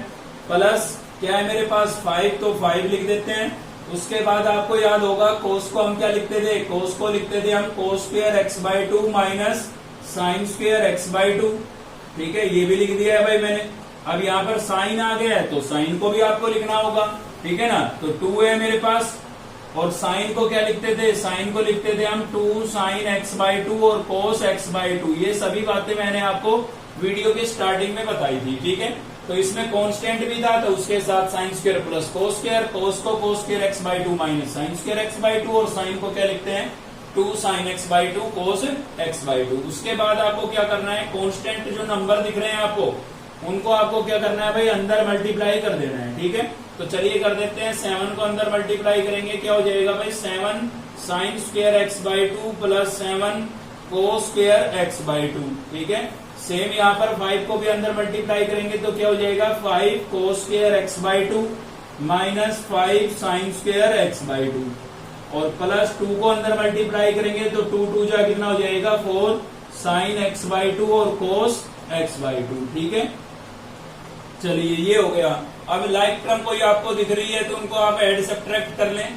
प्लस क्या है मेरे पास 5, तो 5 लिख देते हैं। उसके बाद आपको याद होगा cos को हम क्या लिखते थे, cos को लिखते थे हम cos square x/2 minus sin square x/2। ठीक है, ये भी लिख दिया है भाई मैंने। अब यहाँ पर साइन आ गया है तो साइन को भी आपको लिखना होगा। ठीक है ना, तो 2 है मेरे पास, और साइन को क्या लिखते थे, साइन को लिखते थे हम 2 sin x/2 और cos x/2। ये सभी बातें मैंने आपको वीडियो के स्टार्टिंग में बताई थी। ठीक है, तो इसमें कांस्टेंट भी था, तो उसके साथ sine square plus cos square, cos को cos square x/2 minus sine square x/2, और साइन को क्या लिखते हैं 2 sin x/2 cos x/2। उसके बाद आपको क्या करना है, कांस्टेंट जो नंबर दिख रहे हैं आपको, उनको आपको क्या करना है भाई अंदर मल्टीप्लाई कर देना है। ठीक है, तो चलिए कर देते हैं, 7 को अंदर मल्टीप्लाई करेंगे, क्या हो जाएगा भाई 7 sin square x/2 plus 7 cos square x/2। ठीक है, सेम यहाँ पर 5 को भी अंदर मल्टीप्लाई करेंगे तो क्या हो जाएगा 5 cos square x/2 minus 5 sin square x/2, और प्लस 2 को अंदर मल्टीप्लाई करेंगे तो 2 2 जा कितना हो जाएगा 4 sin x/2 और cos x/2। ठीक है, चलिए ये हो गया। अब लाइक टर्म कोई आपको दिख रही है तो उनको आप ऐड सब्ट्रैक्ट कर लें।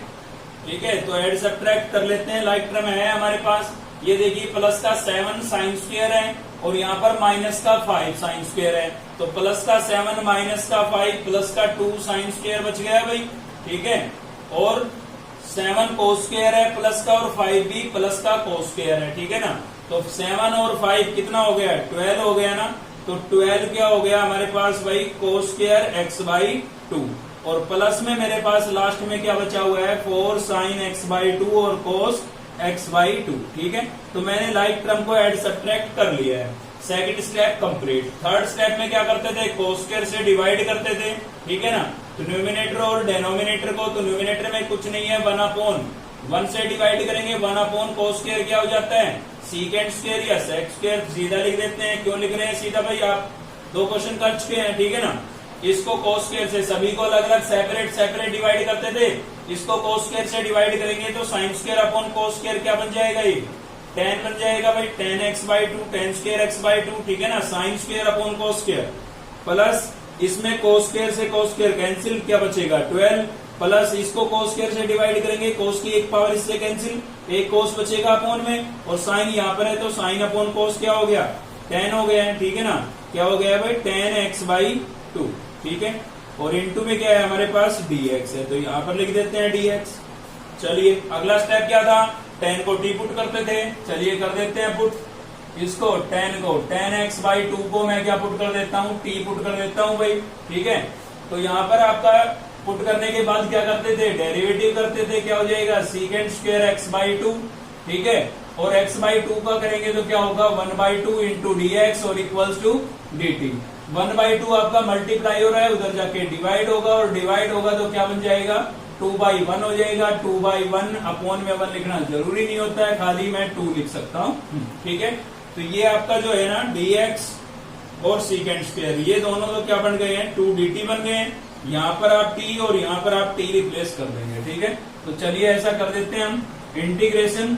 ठीक है, तो ऐड सब्ट्रैक्ट कर लेते हैं। लाइक टर्म है हमारे पास, ये देखिए प्लस का 7 साइन स्क्वायर है और यहाँ पर माइनस का 5 साइन स्क्वायर है। तो प्लस का 7 माइनस का 5 प्लस का 2 साइन स्क्वायर बच गया भाई। ठीक है, और 7 कोस स्क्वायर है प्लस का, और 5 भी प्लस का कोस स्क्वायर है। ठीक है ना, तो 7 और 5 कितना हो गया, 12 हो गया ना। तो 12 क्या हो गया हमारे पास भाई, कोस स्क्वायर एक्स बाई 2, और प्लस में मेरे पास लास्ट में क्या बचा हुआ है, 4 साइन एक्स बाई 2 और कोस एक्स बाई 2। ठीक है, तो मैंने लाइक टर्म को ऐड सब्ट्रैक्ट कर लिया है। Second step complete. Third step में क्या करते थे, कोस स्क्वायर से डिवाइड करते थे। ठीक है ना, तो न्यूमिनेटर और डेनोमिनेटर को, तो न्यूमिनेटर में कुछ नहीं है, 1/1 से डिवाइड करेंगे। 1/, कोस स्क्वायर क्या हो जाता है, सीकेंड स्क्वायर या सेक स्क्वायर, सीधा लिख देते हैं। क्यों लिख रहे हैं सीधा भाई, आप 2 क्वेश्चन कर चुके हैं। ठीक है ना, इसको कोस स्क्वायर से, सभी को अलग अलग सेपरेट सेपरेट डिवाइड करते थे, इसको कोस स्क्वायर से डिवाइड करेंगे तो sine square upon cos square क्या बन जाएगा, ये 10 बन जाएगा भाई। 10x/2, 10 square x/2। ठीक है ना, sine square upon cos square, plus इसमें कोस स्क्वायर से कोस स्क्वायर कैंसिल, क्या बचेगा 12, प्लस इसको कोस स्क्वायर से डिवाइड करेंगे, कोस की एक पावर इससे कैंसिल, एक कोस बचेगा अपॉन में, और साइन यहाँ पर है तो साइन अपॉन कोस क्या हो गया, 10 हो गया है। ठीक है ना, क्या हो गया भाई, 10x/2। ठीक है, और इनटू में क्या है हमारे पास, dx है, तो यहाँ पर लिख देते हैं dx। चलिए अगला स्टेप क्या था, 10 को t पुट करते थे, चलिए कर देते हैं पुट। इसको 10 को 10x/2 को मैं क्या पुट कर देता हूँ, t पुट कर देता हूँ भाई। ठीक है, तो यहाँ पर आपका पुट करने के बाद क्या करते थे, डेरिवेटिव करते थे, क्या हो जाएगा, सीकेंड स्क्वायर x/2। ठीक है, और x/2 का करेंगे तो क्या होगा, 1/2 इंटू dx और इक्वल्स टू dt। 1/2 आपका मल्टीप्लाई हो रहा है, उधर जाके डिवाइड होगा, और डिवाइड होगा तो क्या बन जाएगा, 2/1 हो जाएगा। 2/1 अपॉन में 1 लिखना जरूरी नहीं होता है, खाली मैं 2 लिख सकता हूँ। ठीक है, तो ये आपका जो है ना dx और सीकेंड स्क्वायर, ये दोनों तो क्या बन गए हैं, 2dt बन गए हैं। यहाँ पर आप t और यहाँ पर आप t रिप्लेस कर देंगे। ठीक है, तो चलिए ऐसा कर देते हैं हम। इंटीग्रेशन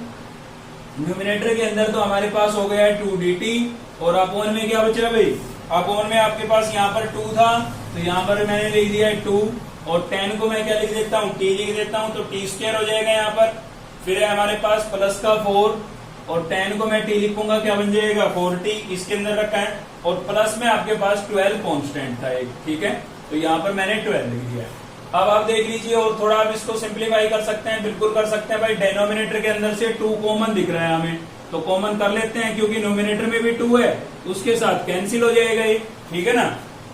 न्यूमिनेटर के अंदर तो हमारे पास हो गया है 2dt, और अपॉन में क्या बचा भाई, अपॉन में आपके पास यहाँ पर 2 था, तो यहाँ पर मैंने लिख दिया है 2, और 10 को मैं क्या लिख देता हूँ, t लिख देता हूँ, तो t स्क्वायर हो जाएगा यहाँ पर। फिर है हमारे पास प्लस का 4, और 10 को मैं t लिखूंगा, क्या बन जाएगा 4t, इसके अंदर रखा है, और प्लस में आपके पास 12 कॉन्स्टेंट था एक। ठीक है, तो यहाँ पर मैंने 12 लिख दिया। अब आप देख लीजिए, और थोड़ा आप इसको सिंप्लीफाई कर सकते हैं, बिल्कुल कर सकते हैं भाई। डेनोमिनेटर के अंदर से 2 कॉमन दिख रहा है हमें, तो कॉमन कर लेते हैं, क्योंकि नोमिनेटर में भी 2 है, उसके साथ कैंसिल हो जाएगा ये। ठीक है ना,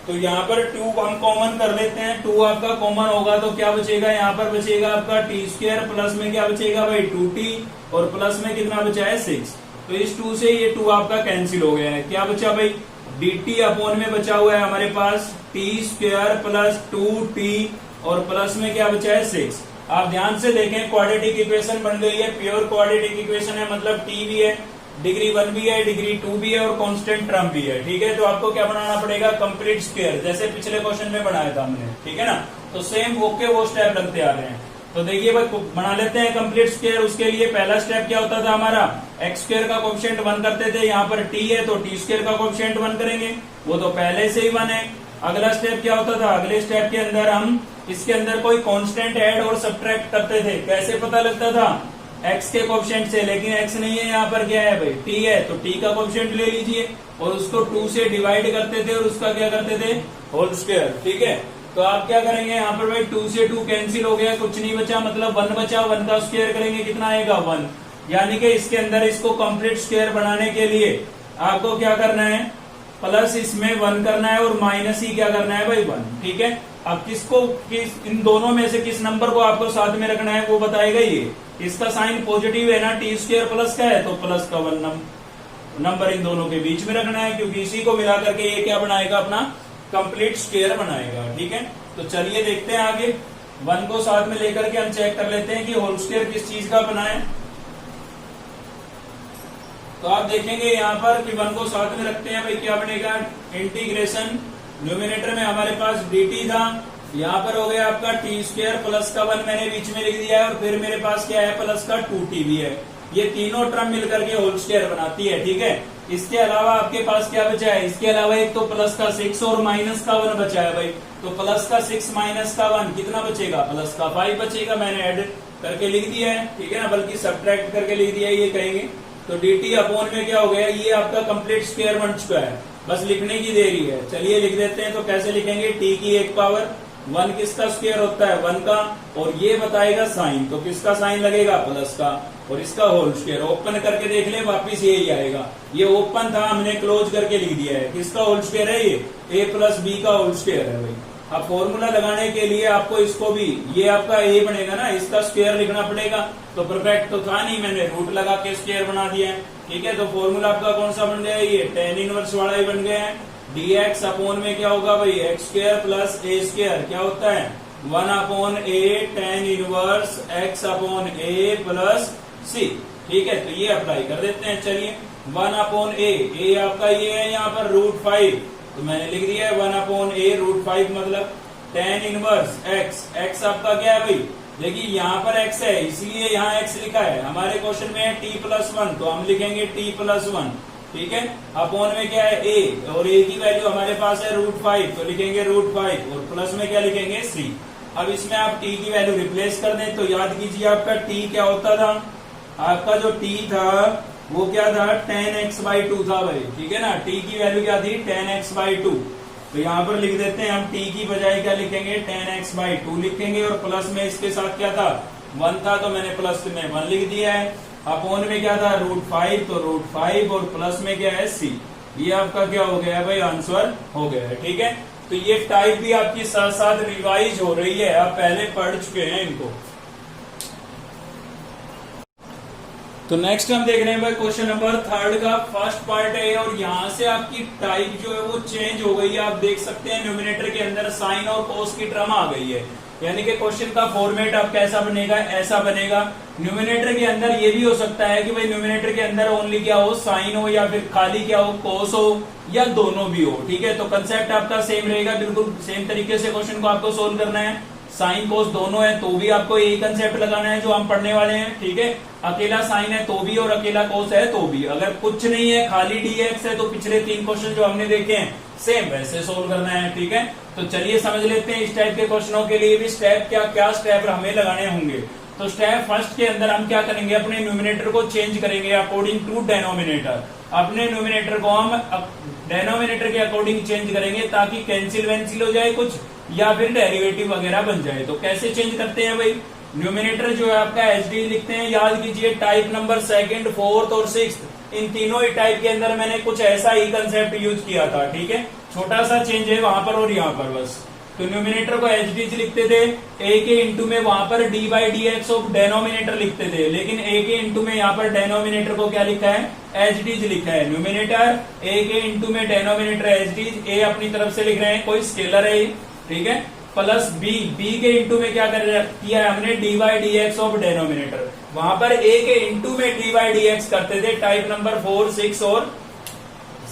तो यहाँ पर 2 हम कॉमन कर लेते हैं। 2 आपका कॉमन होगा तो क्या बचेगा, यहाँ पर बचेगा आपका टी स्क्वायर, प्लस में क्या बचेगा भाई 2t, और प्लस में कितना बचा है 6। तो इस 2 से ये 2 आपका कैंसिल हो गया है। क्या बचा भाई, dt अपॉन में बचा हुआ है हमारे पास टी स्क्वायर प्लस 2t, और प्लस में क्या बचा है 6। आप ध्यान से देखें, क्वाड्रेटिक इक्वेशन बन गई है, प्योर क्वाड्रेटिक इक्वेशन है, मतलब t भी है, डिग्री 1 भी है, डिग्री 2 भी है, और कांस्टेंट टर्म भी है। ठीक है, तो आपको क्या बनाना पड़ेगा, कंप्लीट स्क्वायर, जैसे पिछले क्वेश्चन में बनाया था हमने। ठीक है ना, तो सेम ओके वो स्टेप लगते आ रहे हैं। तो देखिए भाई, बना लेते हैं कंप्लीट स्क्वायर। उसके लिए पहला स्टेप क्या होता था हमारा, एक्स स्क्वायर का कोएफिशिएंट 1 करते थे, यहाँ पर t है तो टी स्क्वायर का कोएफिशिएंट 1 करेंगे, वो तो पहले से ही 1 है। अगला स्टेप क्या होता था, अगले स्टेप के अंदर हम इसके अंदर कोई कांस्टेंट ऐड और सब्ट्रैक्ट करते थे। कैसे पता लगता था, x के कोएफिशिएंट से, लेकिन x नहीं है, यहाँ पर क्या है भाई, t है, तो t का कोएफिशिएंट ले लीजिए, और उसको 2 से डिवाइड करते थे, और उसका क्या करते थे, होल स्क्वायर। ठीक है, तो आप क्या करेंगे, यहाँ पर भाई 2 से 2 कैंसिल हो गया, कुछ नहीं बचा, मतलब 1 बचा, 1 का स्क्वायर करेंगे कितना आएगा 1। यानी कि इसके अंदर इसको कंप्लीट स्क्वायर बनाने के लिए आपको क्या करना है, प्लस इसमें 1 करना है, और माइनस ही क्या करना है भाई 1। ठीक है, अब इन दोनों में से किस नंबर को आपको साथ में रखना है वो बताएगा ये। इसका साइन पॉजिटिव है ना, टी स्क्वायर प्लस का है, तो प्लस का 1 नंबर इन दोनों के बीच में रखना है, क्योंकि इसी को मिला करके ये क्या बनाएगा, अपना कंप्लीट स्क्वायर बनाएगा। ठीक है, तो चलिए देखते हैं आगे। 1 को साथ में लेकर के हम चेक कर लेते हैं कि होल स्क्वायर किस चीज का बना है। तो आप देखेंगे यहाँ पर कि 1 को साथ में रखते हैं भाई, क्या बनेगा, इंटीग्रेशन न्यूमिनेटर में हमारे पास dt था, यहाँ पर हो गया आपका टी स्क्वायर प्लस का 1 मैंने बीच में लिख दिया है, और फिर मेरे पास क्या है, प्लस का 2t भी है। ये तीनों टर्म मिलकर के होल स्क्वायर बनाती है, ठीक है। इसके अलावा आपके पास क्या बचा है, इसके अलावा एक तो प्लस का 6 और माइनस का 1 बचा है भाई। तो प्लस का 6 माइनस का 1 कितना बचेगा, प्लस का 5 बचेगा। मैंने ऐड करके लिख दिया है, ठीक है ना, बल्कि सब्ट्रैक्ट करके लिख दिया है ये कहेंगे। तो dt अपॉन में क्या हो गया, ये आपका कंप्लीट स्क्वायर बन चुका है, बस लिखने की देरी है। चलिए लिख देते हैं। तो कैसे लिखेंगे, t की 1 पावर 1 किसका स्क्वायर होता है, 1 का, और ये बताएगा साइन, तो किसका साइन लगेगा, प्लस का, और इसका होल स्क्वायर। ओपन करके देख ले, वापिस यही आएगा। ये ओपन था, हमने क्लोज करके लिख दिया है। किसका होल स्क्वायर है, ये a प्लस बी का होल स्क्वायर है भाई। अब फॉर्मूला लगाने के लिए आपको इसको भी, ये आपका a बनेगा ना, इसका स्क्वायर लिखना पड़ेगा। तो परफेक्ट तो था नहीं, मैंने रूट लगा के स्क्वायर बना दिया है, ठीक है। तो फॉर्मूला आपका कौन सा बन गया, ये tan इनवर्स वाला ही बन गया है। dx अपॉन में क्या होगा भाई, एक्स स्क्वायर प्लस ए स्क्वायर, क्या होता है 1 अपॉन ए tan इनवर्स x अपॉन ए प्लस सी, ठीक है। तो ये अप्लाई कर देते हैं। चलिए 1 अपॉन ए आपका ये है यहाँ पर √5, तो मैंने लिख दिया है 1 अपॉन ए √5, मतलब tan इनवर्स x आपका क्या है भाई, देखिए यहाँ पर x है इसलिए यहाँ x लिखा है। हमारे क्वेश्चन में है t+1, तो हम लिखेंगे t+1, ठीक है। अपॉन में क्या है a, और a की वैल्यू हमारे पास है √5, तो लिखेंगे √5, और प्लस में क्या लिखेंगे c। अब इसमें आप t की वैल्यू रिप्लेस कर दें, तो याद कीजिए आपका t क्या होता था, आपका जो t था वो क्या था, tan x/2 था भाई, ठीक है ना। t की वैल्यू क्या थी, tan x/2, तो यहाँ पर लिख देते हैं हम t की बजाय क्या लिखेंगे, tan x/2 लिखेंगे, और प्लस में इसके साथ क्या था, 1 था, तो मैंने प्लस में 1 लिख दिया है। अपॉन में क्या था, √5, तो √5, और प्लस में क्या है c। ये आपका क्या हो गया भाई, आंसर हो गया है, ठीक है। तो ये टाइप भी आपकी साथ साथ रिवाइज हो रही है, आप पहले पढ़ चुके हैं इनको। तो नेक्स्ट हम देख रहे हैं भाई क्वेश्चन नंबर 3 का फर्स्ट पार्ट है, और यहाँ से आपकी टाइप जो है वो चेंज हो गई है। आप देख सकते हैं न्यूमिनेटर के अंदर साइन और कोस की टर्म आ गई है, यानी कि क्वेश्चन का फॉर्मेट अब कैसा बनेगा, ऐसा बनेगा। न्यूमिनेटर के अंदर ये भी हो सकता है कि भाई न्यूमिनेटर के अंदर ओनली क्या हो, साइन हो, या फिर खाली क्या हो, कोस हो, या दोनों भी हो, ठीक है। तो कंसेप्ट आपका सेम रहेगा, बिल्कुल सेम तरीके से क्वेश्चन को आपको सोल्व करना है। साइन कोस दोनों है तो भी आपको यही कंसेप्ट लगाना है जो हम पढ़ने वाले हैं, ठीक है। अकेला साइन है तो भी और अकेला कोस है तो भी। अगर कुछ नहीं है, खाली dx है, तो पिछले 3 क्वेश्चन जो हमने देखे हैं सेम वैसे सोल्व करना है, ठीक है। तो चलिए समझ लेते हैं इस टाइप के क्वेश्चनों के लिए भी स्टेप क्या स्टेप हमें लगाने होंगे। तो स्टेप फर्स्ट के अंदर हम क्या करेंगे, अपने न्यूमिनेटर को चेंज करेंगे अकॉर्डिंग टू डेनोमिनेटर। अपने न्यूमिनेटर को हम डेनोमिनेटर के अकॉर्डिंग चेंज करेंगे ताकि कैंसिल हो जाए कुछ, या फिर डेरिवेटिव वगैरह बन जाए। तो कैसे चेंज करते हैं भाई, न्यूमिनेटर जो है आपका एचडी लिखते हैं। याद कीजिए टाइप नंबर 2nd, 4th और 6th, इन तीनों ही टाइप के अंदर मैंने कुछ ऐसा ही कंसेप्ट यूज किया था, ठीक है। छोटा सा चेंज है वहां पर और यहाँ पर बस। तो न्यूमिनेटर को एच डी लिखते थे, ए के इंटू में वहां पर d/dx ऑफ डेनोमिनेटर लिखते थे, लेकिन ए के इंटू में यहाँ पर डेनोमिनेटर को क्या लिखा है, एच डी लिखा है। न्यूमिनेटर ए के इंटू में डेनोमिनेटर एच डी, ए अपनी तरफ से लिख रहे हैं, कोई स्केलर है, ठीक है, प्लस बी के इंटू में क्या किया है हमने, d/dx ऑफ डेनोमिनेटर। वहां पर ए के इंटू में d/dx करते थे टाइप नंबर 4, 6 और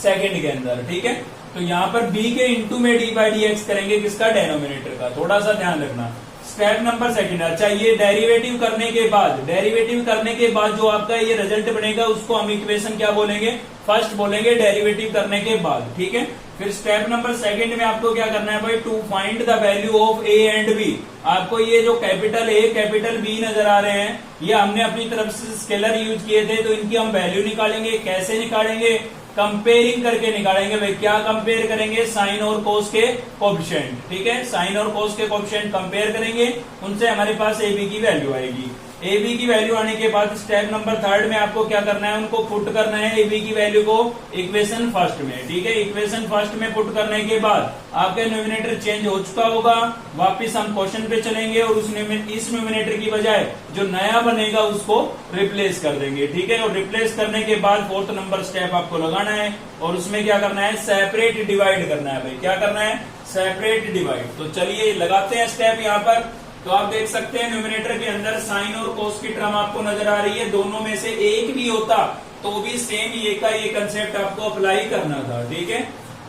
2nd के अंदर, ठीक है। तो यहाँ पर b के इंटू में d/dx करेंगे, किसका, डेनोमिनेटर का, थोड़ा सा ध्यान रखना। स्टेप नंबर 2nd, अच्छा ये डेरिवेटिव करने के बाद जो आपका ये रिजल्ट बनेगा उसको हम इक्वेशन क्या बोलेंगे, फर्स्ट बोलेंगे डेरिवेटिव करने के बाद, ठीक है। फिर स्टेप नंबर 2nd में आपको क्या करना है भाई, to find the value of a and b. आपको ये जो कैपिटल ए कैपिटल बी नजर आ रहे हैं, ये हमने अपनी तरफ से स्केलर यूज किए थे, तो इनकी हम वैल्यू निकालेंगे। कैसे निकालेंगे, कंपेयरिंग करके निकालेंगे भाई। क्या कंपेयर करेंगे, साइन और कोस के कोएफिशिएंट, ठीक है। साइन और कोस के कोएफिशिएंट कंपेयर करेंगे, उनसे हमारे पास ए बी की वैल्यू आएगी। ए बी की वैल्यू आने के बाद स्टेप नंबर 3rd में आपको क्या करना है, उनको पुट करना है ए बी की वैल्यू को इक्वेशन फर्स्ट में, ठीक है। इक्वेशन फर्स्ट में पुट करने के बाद आपका न्यूमिनेटर चेंज हो चुका होगा। वापिस हम क्वेश्चन पे चलेंगे और इस न्यूमिनेटर की बजाय जो नया बनेगा उसको रिप्लेस कर देंगे, ठीक है। और रिप्लेस करने के बाद 4th नंबर स्टेप आपको लगाना है, और उसमें क्या करना है, सेपरेट डिवाइड करना है भाई। क्या करना है, सेपरेट डिवाइड। तो चलिए लगाते हैं स्टेप यहाँ पर। तो आप देख सकते हैं न्यूमिनेटर के अंदर साइन और कोस की टर्म आपको नजर आ रही है। दोनों में से एक भी होता तो भी सेम ये का ये कंसेप्ट आपको अप्लाई करना था, ठीक है।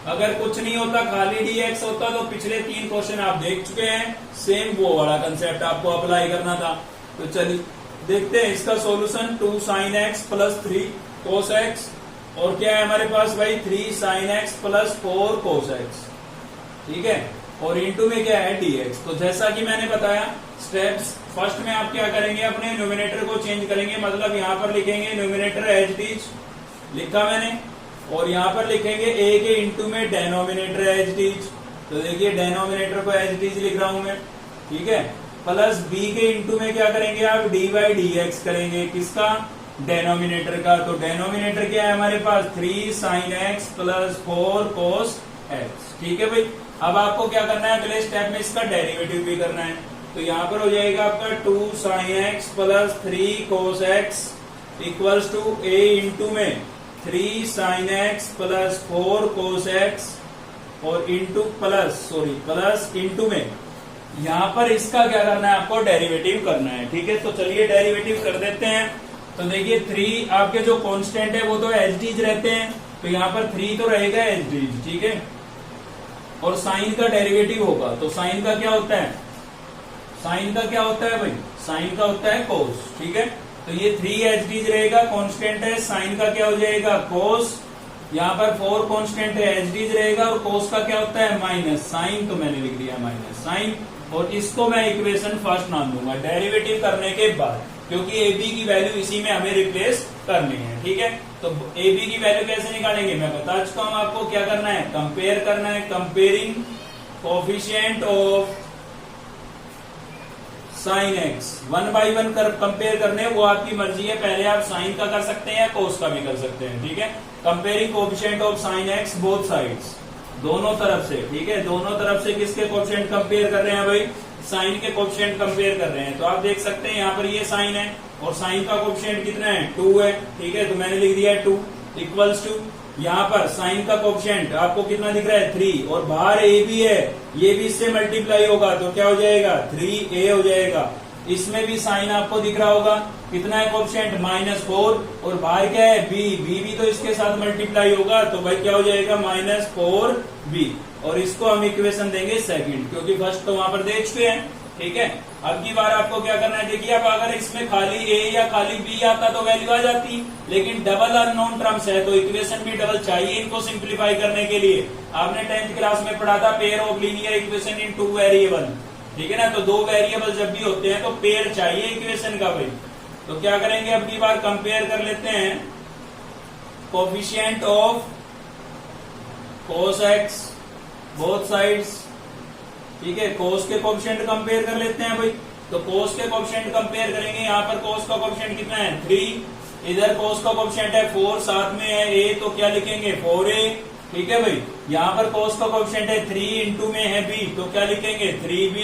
अगर कुछ नहीं होता, खाली dx होता, तो पिछले 3 क्वेश्चन आप देख चुके हैं, सेम वो वाला कंसेप्ट आपको अप्लाई करना था। तो चलिए देखते हैं इसका solution 2 sin x plus 3 cos x और क्या है हमारे पास भाई 3 sin x plus 4 cos x, ठीक है, और इनटू में क्या है dx। तो जैसा कि मैंने बताया स्टेप्स, फर्स्ट में आप क्या करेंगे अपने न्यूमिनेटर को चेंज करेंगे, मतलब यहाँ पर लिखेंगे न्यूमिनेटर एज इट इज, लिखा मैंने, और यहाँ पर लिखेंगे a के इनटू में डेनोमिनेटर एज इट इज। तो देखिए डेनोमिनेटर को एज इट इज लिख रहा हूं मैं, ठीक है, प्लस b के इनटू में क्या करेंगे आप dy dx करेंगे, किसका, डेनोमिनेटर का। तो डेनोमिनेटर क्या है हमारे पास 3 sin x plus 4 cos x, ठीक है भाई। अब आपको क्या करना है अगले स्टेप में, इसका डेरिवेटिव भी करना है। तो यहाँ पर हो जाएगा आपका 2 sin x plus 3 cos x equals to a into में 3 sin x plus 4 cos x और इंटू प्लस इंटू में यहाँ पर इसका क्या करना है आपको डेरिवेटिव करना है, ठीक है। तो चलिए डेरिवेटिव कर देते हैं। तो देखिए 3 आपके जो कांस्टेंट है वो तो एज इट इज रहते हैं, तो यहाँ पर 3 तो रहेगा एज इट इज, ठीक है, और साइन का डेरिवेटिव होगा। तो साइन का क्या होता है, साइन का क्या होता है भाई, साइन का होता है कोस, ठीक है। तो ये 3 एज इट इज रहेगा, कांस्टेंट है, साइन का क्या हो जाएगा कोस, यहाँ पर 4 कांस्टेंट है एज इट इज रहेगा, और कोस का क्या होता है माइनस साइन, तो मैंने लिख दिया माइनस साइन, और इसको मैं इक्वेशन फर्स्ट नाम दूंगा डेरिवेटिव करने के बाद, क्योंकि ए बी की वैल्यू इसी में हमें रिप्लेस करनी है, ठीक है। तो ए बी की वैल्यू कैसे निकालेंगे मैं बता चुका हूं आपको, क्या करना है कंपेयर करना है, comparing coefficient of sine x, 1 by 1 compare करने, वो आपकी मर्जी है, पहले आप साइन का कर सकते हैं या कोस का भी कर सकते हैं, ठीक है। Comparing coefficient of sine x both sides, दोनों तरफ से, ठीक है, दोनों तरफ से किसके कोएफिशिएंट कंपेयर कर रहे हैं भाई, साइन के कोएफिशिएंट कंपेयर कर रहे हैं। तो आप देख सकते हैं यहाँ पर ये साइन है और साइन का कोएफिशिएंट कितना है 2 है, ठीक है, तो मैंने लिख दिया 2 इक्वल्स टू, यहाँ पर साइन का कोएफिशिएंट आपको कितना दिख रहा है 3, और बाहर ए भी है, ये भी इससे मल्टीप्लाई होगा तो क्या हो जाएगा 3a हो जाएगा। इसमें भी साइन आपको दिख रहा होगा, कितना है कोएफिशिएंट -4, और बाहर क्या है b भी तो इसके साथ मल्टीप्लाई होगा, तो भाई क्या हो जाएगा -4b, और इसको हम इक्वेशन देंगे सेकंड, क्योंकि फर्स्ट तो वहां पर दे चुके हैं, ठीक है। अब की बार आपको क्या करना है, देखिए अब अगर इसमें खाली a या खाली b आता तो वैल्यू आ जाती, लेकिन डबल अननोन टर्म्स है तो इक्वेशन भी डबल चाहिए इनको सिंप्लीफाई करने के लिए। आपने 10th क्लास में पढ़ा था pair of linear equation in 2 variable, ठीक है ना। तो 2 वेरिएबल जब भी होते हैं तो पेयर चाहिए इक्वेशन का भाई। तो क्या करेंगे अब की बार कंपेयर कर लेते हैं coefficient of cos x both sides, ठीक है, कोस के कोएफिशिएंट कंपेयर कर लेते हैं भाई। तो कोस के कोएफिशिएंट कंपेयर करेंगे, यहाँ पर कोस का कोएफिशिएंट कितना है 3, इधर कोस का कोएफिशिएंट है 4, साथ में है a, तो क्या लिखेंगे 4a, ठीक है भाई। यहाँ पर कोस का कोएफिशिएंट है 3, इंटू में है b, तो क्या लिखेंगे 3b,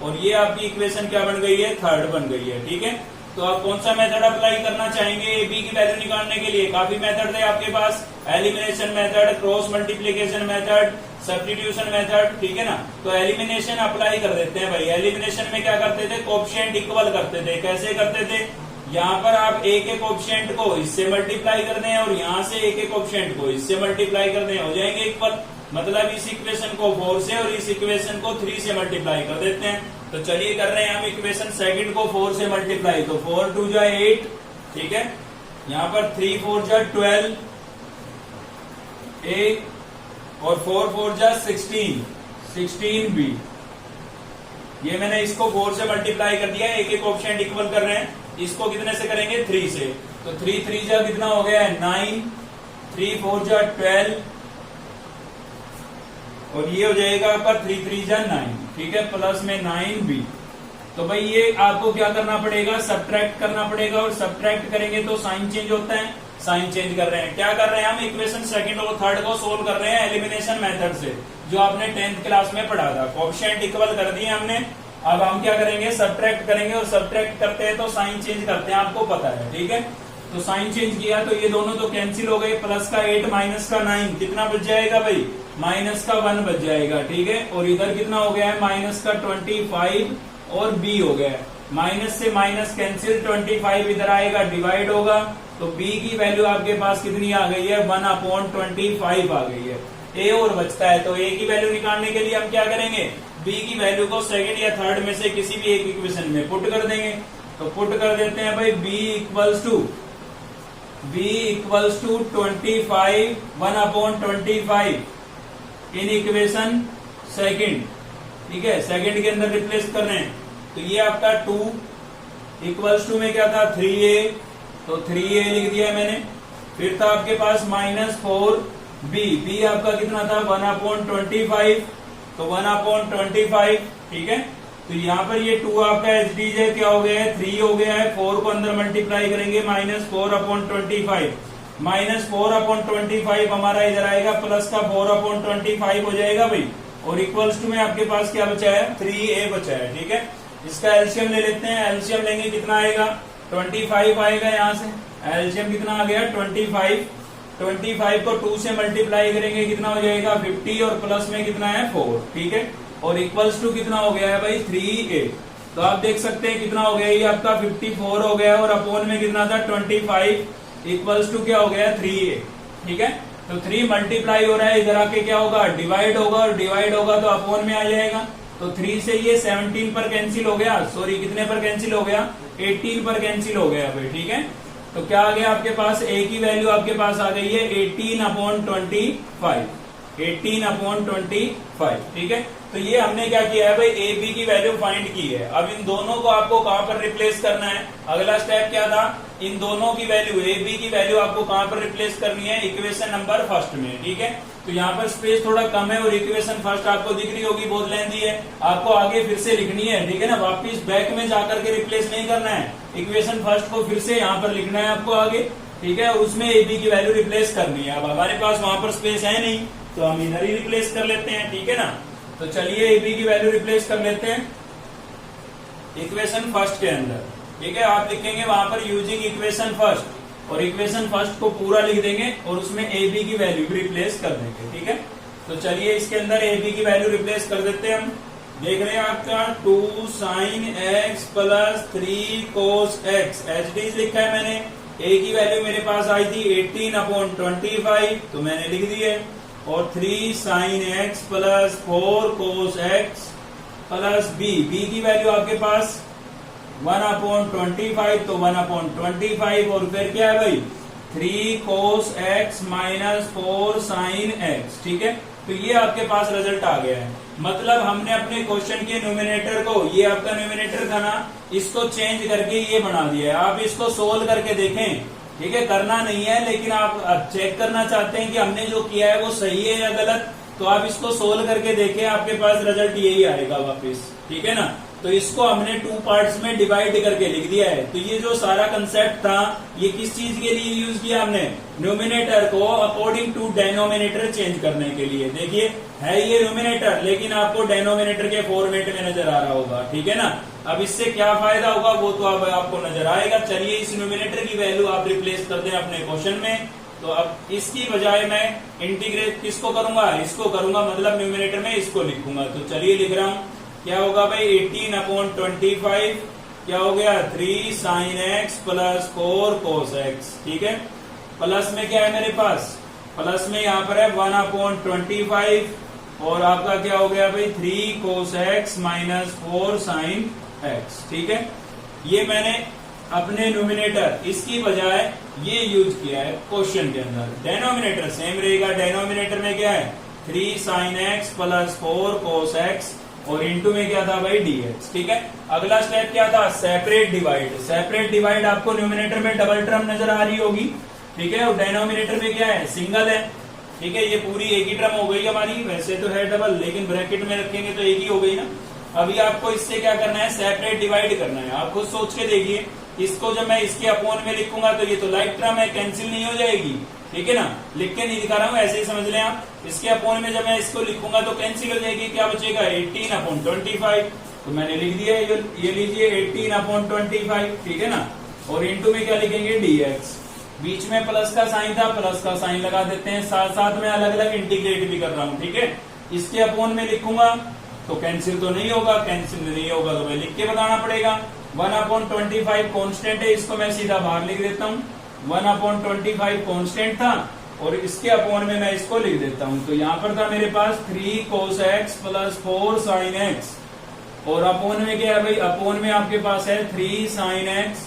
और ये आपकी इक्वेशन क्या बन गई है, थर्ड बन गई है, ठीक है। तो आप कौन सा मेथड अप्लाई करना चाहेंगे ए बी की वैल्यू निकालने के लिए, काफी मेथड है आपके पास, elimination method, cross multiplication method, substitution method, ठीक है ना। तो एलिमिनेशन अप्लाई कर देते हैं भाई। एलिमिनेशन में क्या करते थे, कोएफिशिएंट इक्वल करते थे। कैसे करते थे, यहाँ पर आप a के कोएफिशिएंट को इससे मल्टीप्लाई कर दें और यहाँ से a के कोएफिशिएंट को इससे मल्टीप्लाई कर दें, हो जाएंगे इक्वल। मतलब इस इक्वेशन को 4 से और इस इक्वेशन को 3 से मल्टीप्लाई कर देते हैं। तो चलिए कर रहे हैं हम इक्वेशन सेकंड को 4 से मल्टीप्लाई, तो 4 2 जा 8, ठीक है, यहाँ पर 3 4 जा 12 a, और 4 4 जा 16 b। ये मैंने इसको 4 से मल्टीप्लाई कर दिया, एक एक कोएफिशिएंट इक्वल कर रहे हैं। इसको कितने से करेंगे 3 से, तो 3 3 जा कितना हो गया है 9, 3 4 जा 12, और ये हो जाएगा आपका 3 3 जा 9, ठीक है, प्लस में 9b। तो भाई ये आपको क्या करना पड़ेगा, सब्ट्रैक्ट करना पड़ेगा, और सब्ट्रैक्ट करेंगे तो साइन चेंज होता है, साइन चेंज कर रहे हैं। क्या कर रहे हैं हम, इक्वेशन सेकंड और थर्ड को सोल्व कर रहे हैं एलिमिनेशन मेथड से, जो आपने 10th क्लास में पढ़ा था। कोएफिशिएंट इक्वल कर दिए हमने, अब हम क्या करेंगे, सब्ट्रैक्ट करेंगे, और सब्ट्रैक्ट करते हैं तो साइन चेंज करते हैं, आपको पता है, ठीक है। तो साइन चेंज किया तो ये दोनों तो कैंसिल हो गए, प्लस का 8 माइनस का 9, कितना बच जाएगा भाई, माइनस का 1 बच जाएगा, ठीक है। और इधर कितना हो गया है, माइनस का 25 और b हो गया है, माइनस से माइनस कैंसिल, 25 इधर आएगा डिवाइड होगा, तो b की वैल्यू आपके पास कितनी आ गई है, 1/25 आ गई है। a और बचता है, तो a की वैल्यू निकालने के लिए हम क्या करेंगे, b की वैल्यू को सेकंड या थर्ड में से किसी भी एक इक्वेशन में पुट कर देंगे। तो पुट कर देते हैं भाई b equals to 25 1/25 in equation second. ठीक है, सेकंड के अंदर रिप्लेस कर रहे हैं। तो ये आपका 2 इक्वल्स टू में क्या था 3a, तो 3a लिख दिया मैंने। फिर था आपके पास -4b, b आपका कितना था 1/25, तो 1/25। ठीक है, तो यहाँ पर ये 2 आपका एच डी है, क्या हो गया है 3 हो गया है। 4 को अंदर मल्टीप्लाई करेंगे -4/25, -4/25 हमारा इधर आएगा, प्लस का 4/25 हो जाएगा भाई। और इक्वल्स टू में आपके पास क्या बचा है 3a बचा है। ठीक है, इसका एलसीएम ले लेते हैं। एलसीएम लेंगे कितना आएगा 25 आएगा। यहाँ से एलसीएम कितना आ गया 25। 25 को 2 से मल्टीप्लाई करेंगे कितना हो जाएगा 50, और प्लस में कितना है 4। ठीक है, और इक्वल्स टू कितना हो गया है भाई 3a। तो आप देख सकते हैं कितना हो गया, ये आपका 54 हो गया, और अपोन में कितना था 25 इक्वल्स टू क्या हो गया 3a। ठीक है, तो 3 मल्टीप्लाई हो रहा है, इधर आके क्या होगा डिवाइड होगा, और डिवाइड होगा तो अपोन में आ जाएगा। तो 3 से ये 17 पर कैंसिल हो गया, सॉरी कितने पर कैंसिल हो गया 18 पर कैंसिल हो गया भाई। ठीक है, तो क्या आ गया आपके पास a की वैल्यू आपके पास आ गई है 18/25, 18/25। ठीक है, तो ये हमने क्या किया है भाई a b की वैल्यू फाइंड की है। अब इन दोनों को आपको कहां पर रिप्लेस करना है, अगला स्टेप क्या था, इन दोनों की वैल्यू a b की वैल्यू आपको कहां पर रिप्लेस करनी है इक्वेशन नंबर फर्स्ट में। ठीक है, तो यहाँ पर स्पेस थोड़ा कम है, और इक्वेशन फर्स्ट आपको दिख रही होगी बहुत लेंथी है, आपको आगे फिर से लिखनी है। ठीक है ना, वापिस बैक में जाकर के रिप्लेस नहीं करना है, इक्वेशन फर्स्ट को फिर से यहाँ पर लिखना है आपको आगे। ठीक है, और उसमें ए बी की वैल्यू रिप्लेस करनी है। अब हमारे पास वहां पर स्पेस है नहीं, तो हम इधर ही रिप्लेस कर लेते हैं। ठीक है ना, तो चलिए ए बी की वैल्यू रिप्लेस कर लेते हैं इक्वेशन फर्स्ट के अंदर। ठीक है, आप लिखेंगे वहां पर यूजिंग इक्वेशन फर्स्ट, और इक्वेशन फर्स्ट को पूरा लिख देंगे, और उसमें ए बी की वैल्यू भी रिप्लेस कर देंगे। ठीक है, तो चलिए इसके अंदर ए बी की वैल्यू रिप्लेस कर देते हैं हम। देख रहे हैं आपका 2 sin x plus 3 cos x, H D लिखा है मैंने। a की वैल्यू मेरे पास आई थी 18/25, तो मैंने लिख दी है। और 3 sin x plus 4 cos x plus b, b की वैल्यू आपके पास 1/25, तो 1/25, और फिर क्या है भाई 3 cos x minus 4 sin x। ठीक है, तो ये आपके पास रिजल्ट आ गया है। मतलब हमने अपने क्वेश्चन के न्यूमिनेटर को, ये आपका न्यूमिनेटर था ना, इसको चेंज करके ये बना दिया है। आप इसको सोल्व करके देखें। ठीक है, करना नहीं है, लेकिन आप चेक करना चाहते हैं कि हमने जो किया है वो सही है या गलत, तो आप इसको सोल्व करके देखें, आपके पास रिजल्ट यही आएगा वापस। ठीक है ना, तो इसको हमने 2 पार्ट्स में डिवाइड करके लिख दिया है। तो ये जो सारा कंसेप्ट था, ये किस चीज के लिए यूज किया हमने, न्यूमिनेटर को अकॉर्डिंग टू डेनोमिनेटर चेंज करने के लिए। देखिए है ये न्यूमिनेटर, लेकिन आपको डेनोमिनेटर के फॉर्मेट में नजर आ रहा होगा। ठीक है ना, अब इससे क्या फायदा होगा वो तो अब आपको नजर आएगा। चलिए इस न्यूमिनेटर की वैल्यू आप रिप्लेस कर दें अपने क्वेश्चन में। तो अब इसकी बजाय मैं इंटीग्रेट किसको करूंगा, इसको करूंगा, मतलब न्यूमिनेटर में इसको लिखूंगा। तो चलिए लिख रहा हूं, क्या होगा भाई 18/25, क्या हो गया 3 sin x plus 4 cos x। ठीक है, प्लस में क्या है मेरे पास, प्लस में यहाँ पर है 1/25, और आपका क्या हो गया भाई 3 cos x minus 4 sin x। ठीक है, ये मैंने अपने न्यूमिनेटर, इसकी बजाय ये यूज किया है क्वेश्चन के अंदर। डेनोमिनेटर सेम रहेगा, डेनोमिनेटर में क्या है 3 sin x plus 4 cos x, और इनटू में क्या था भाई dx। ठीक है, अगला स्टेप क्या था, सेपरेट डिवाइड। सेपरेट डिवाइड आपको न्यूमिनेटर में डबल टर्म नजर आ रही होगी। ठीक है, और डेनोमिनेटर में क्या है सिंगल है। ठीक है, ये पूरी एक ही टर्म हो गई हमारी, वैसे तो है डबल, लेकिन ब्रैकेट में रखेंगे तो एक ही हो गई ना। अभी आपको इससे क्या करना है, सेपरेट डिवाइड करना है। आप खुद सोच के देखिए, इसको जब मैं इसके अपोन में लिखूंगा तो ये तो लाइक टर्म है, कैंसिल नहीं हो जाएगी। ठीक है ना, लिख के नहीं दिखा रहा हूं, ऐसे ही समझ लें आप। इसके अपोन में जब मैं इसको लिखूंगा तो कैंसिल हो जाएगी, क्या बचेगा 18/25, तो मैंने लिख दिया ये लीजिए 18/25। ठीक है ना, और इनटू में क्या लिखेंगे dx, बीच में प्लस का साइन था, प्लस का साइन लगा देते हैं, साथ साथ में अलग अलग इंटीग्रेट भी कर रहा हूं। ठीक है, इसके अपोन में लिखूंगा तो कैंसिल तो नहीं होगा, कैंसिल नहीं होगा तो मैं लिख के बताना पड़ेगा। 1/25 कॉन्स्टेंट है, इसको मैं सीधा बाहर लिख देता हूँ। 1/25 कॉन्स्टेंट था, और इसके अपोन में मैं इसको लिख देता हूं। तो यहाँ पर था मेरे पास 3 cos x plus 4 sin x, और अपोन में क्या है भाई, अपोन में आपके पास है 3 sin x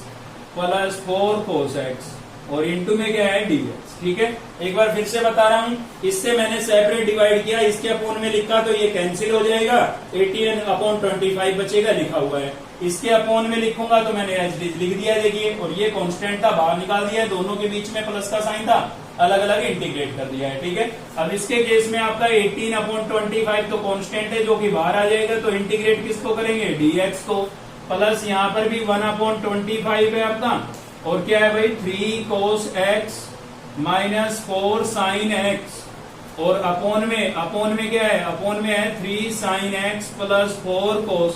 plus 4 cos x और इनटू में क्या है dx। ठीक है, एक बार फिर से बता रहा हूं, इससे मैंने सेपरेट डिवाइड किया, इसके अपोन में लिखा तो ये कैंसिल हो जाएगा, 18/25 बचेगा लिखा हुआ है। इसके अपोन में लिखूंगा तो मैंने एज लिख दिया देखिए, और ये कांस्टेंट था बाहर निकाल दिया है, दोनों के बीच में प्लस का साइन था, अलग अलग इंटीग्रेट कर दिया है। ठीक है, अब इसके केस में आपका 18/25 तो कांस्टेंट है जो कि बाहर आ जाएगा, तो इंटीग्रेट किसको करेंगे, dx को, प्लस यहाँ पर भी 1/25 है आपका, और क्या है भाई 3 cos x minus 4 sin x, और अपोन में क्या है, अपोन में है 3 sin x plus 4 cos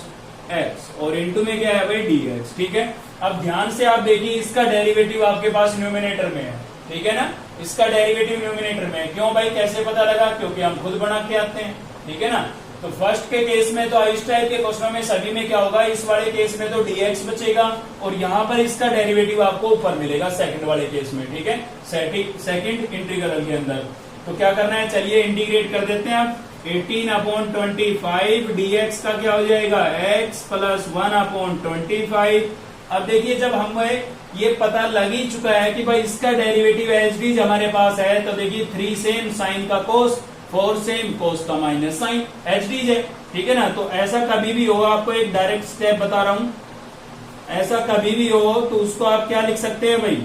x, और इनटू में क्या है भाई dx। ठीक है, अब ध्यान से आप देखिए, इसका डेरिवेटिव आपके पास न्यूमिनेटर में है। ठीक है ना, इसका डेरिवेटिव न्यूमिनेटर में है। क्यों भाई, कैसे पता लगा, क्योंकि हम खुद बना के आते हैं। ठीक है ना, तो फर्स्ट के केस में तो इस टाइप के क्वेश्चन में सभी में क्या होगा, इस वाले केस में तो dx बचेगा, और यहाँ पर इसका डेरिवेटिव आपको ऊपर मिलेगा सेकंड वाले केस में। ठीक है, सेकंड इंटीग्रल के अंदर तो क्या करना है, चलिए इंटीग्रेट कर देते हैं आप। 18/25 dx का क्या हो जाएगा, x प्लस 1/25। अब देखिए, जब हम ये पता लग ही चुका है कि भाई इसका डेरिवेटिव एच डी हमारे पास है, तो देखिए 3 सेम साइन का कोस, 4 सेम कोस का माइनस साइन, एच डी है। ठीक है ना, तो ऐसा कभी भी हो, आपको एक डायरेक्ट स्टेप बता रहा हूं, ऐसा कभी भी हो तो उसको आप क्या लिख सकते हैं भाई,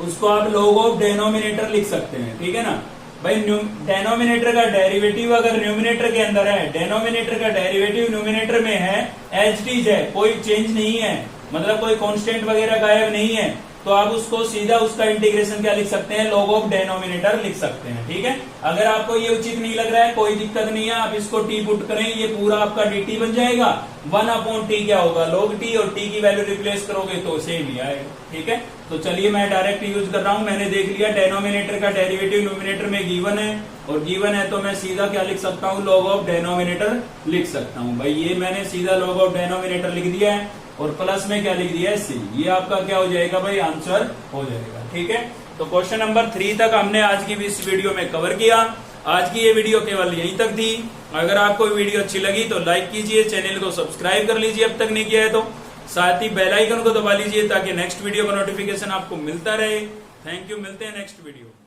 उसको आप log ऑफ डेनोमिनेटर लिख सकते हैं। ठीक है ना भाई, डेनोमिनेटर का डेरिवेटिव अगर न्यूमिनेटर के अंदर है, डेनोमिनेटर का डेरिवेटिव न्यूमिनेटर में है, एच डी है, कोई चेंज नहीं है, मतलब कोई कांस्टेंट वगैरह गायब नहीं है, तो आप उसको सीधा उसका इंटीग्रेशन क्या लिख सकते हैं, log ऑफ डेनोमिनेटर लिख सकते हैं। ठीक है, अगर आपको ये उचित नहीं लग रहा है कोई दिक्कत नहीं है, आप इसको t पुट करें, ये पूरा आपका dt बन जाएगा, 1/t क्या होगा log t, और t की वैल्यू रिप्लेस करोगे तो सेम ही आएगा। ठीक है, तो चलिए मैं डायरेक्ट यूज कर रहा हूं, मैंने देख लिया डेनोमिनेटर का डेरिवेटिव न्यूमिनेटर में गिवन है, और गिवन है तो मैं सीधा क्या लिख सकता हूँ, log ऑफ डेनोमिनेटर लिख सकता हूँ। भाई ये मैंने सीधा log ऑफ डेनोमिनेटर लिख दिया है, और प्लस में क्या लिख दिया है, सी, ये आपका क्या हो जाएगा भाई, आंसर हो जाएगा। ठीक है, तो क्वेश्चन नंबर 3 तक हमने आज की इस वीडियो में कवर किया। आज की ये वीडियो केवल यहीं तक थी। अगर आपको वीडियो अच्छी लगी तो लाइक कीजिए, चैनल को सब्सक्राइब कर लीजिए अब तक नहीं किया है तो, साथ ही बेल आइकन को दबा लीजिए ताकि नेक्स्ट वीडियो का नोटिफिकेशन आपको मिलता रहे। थैंक यू, मिलते हैं नेक्स्ट वीडियो।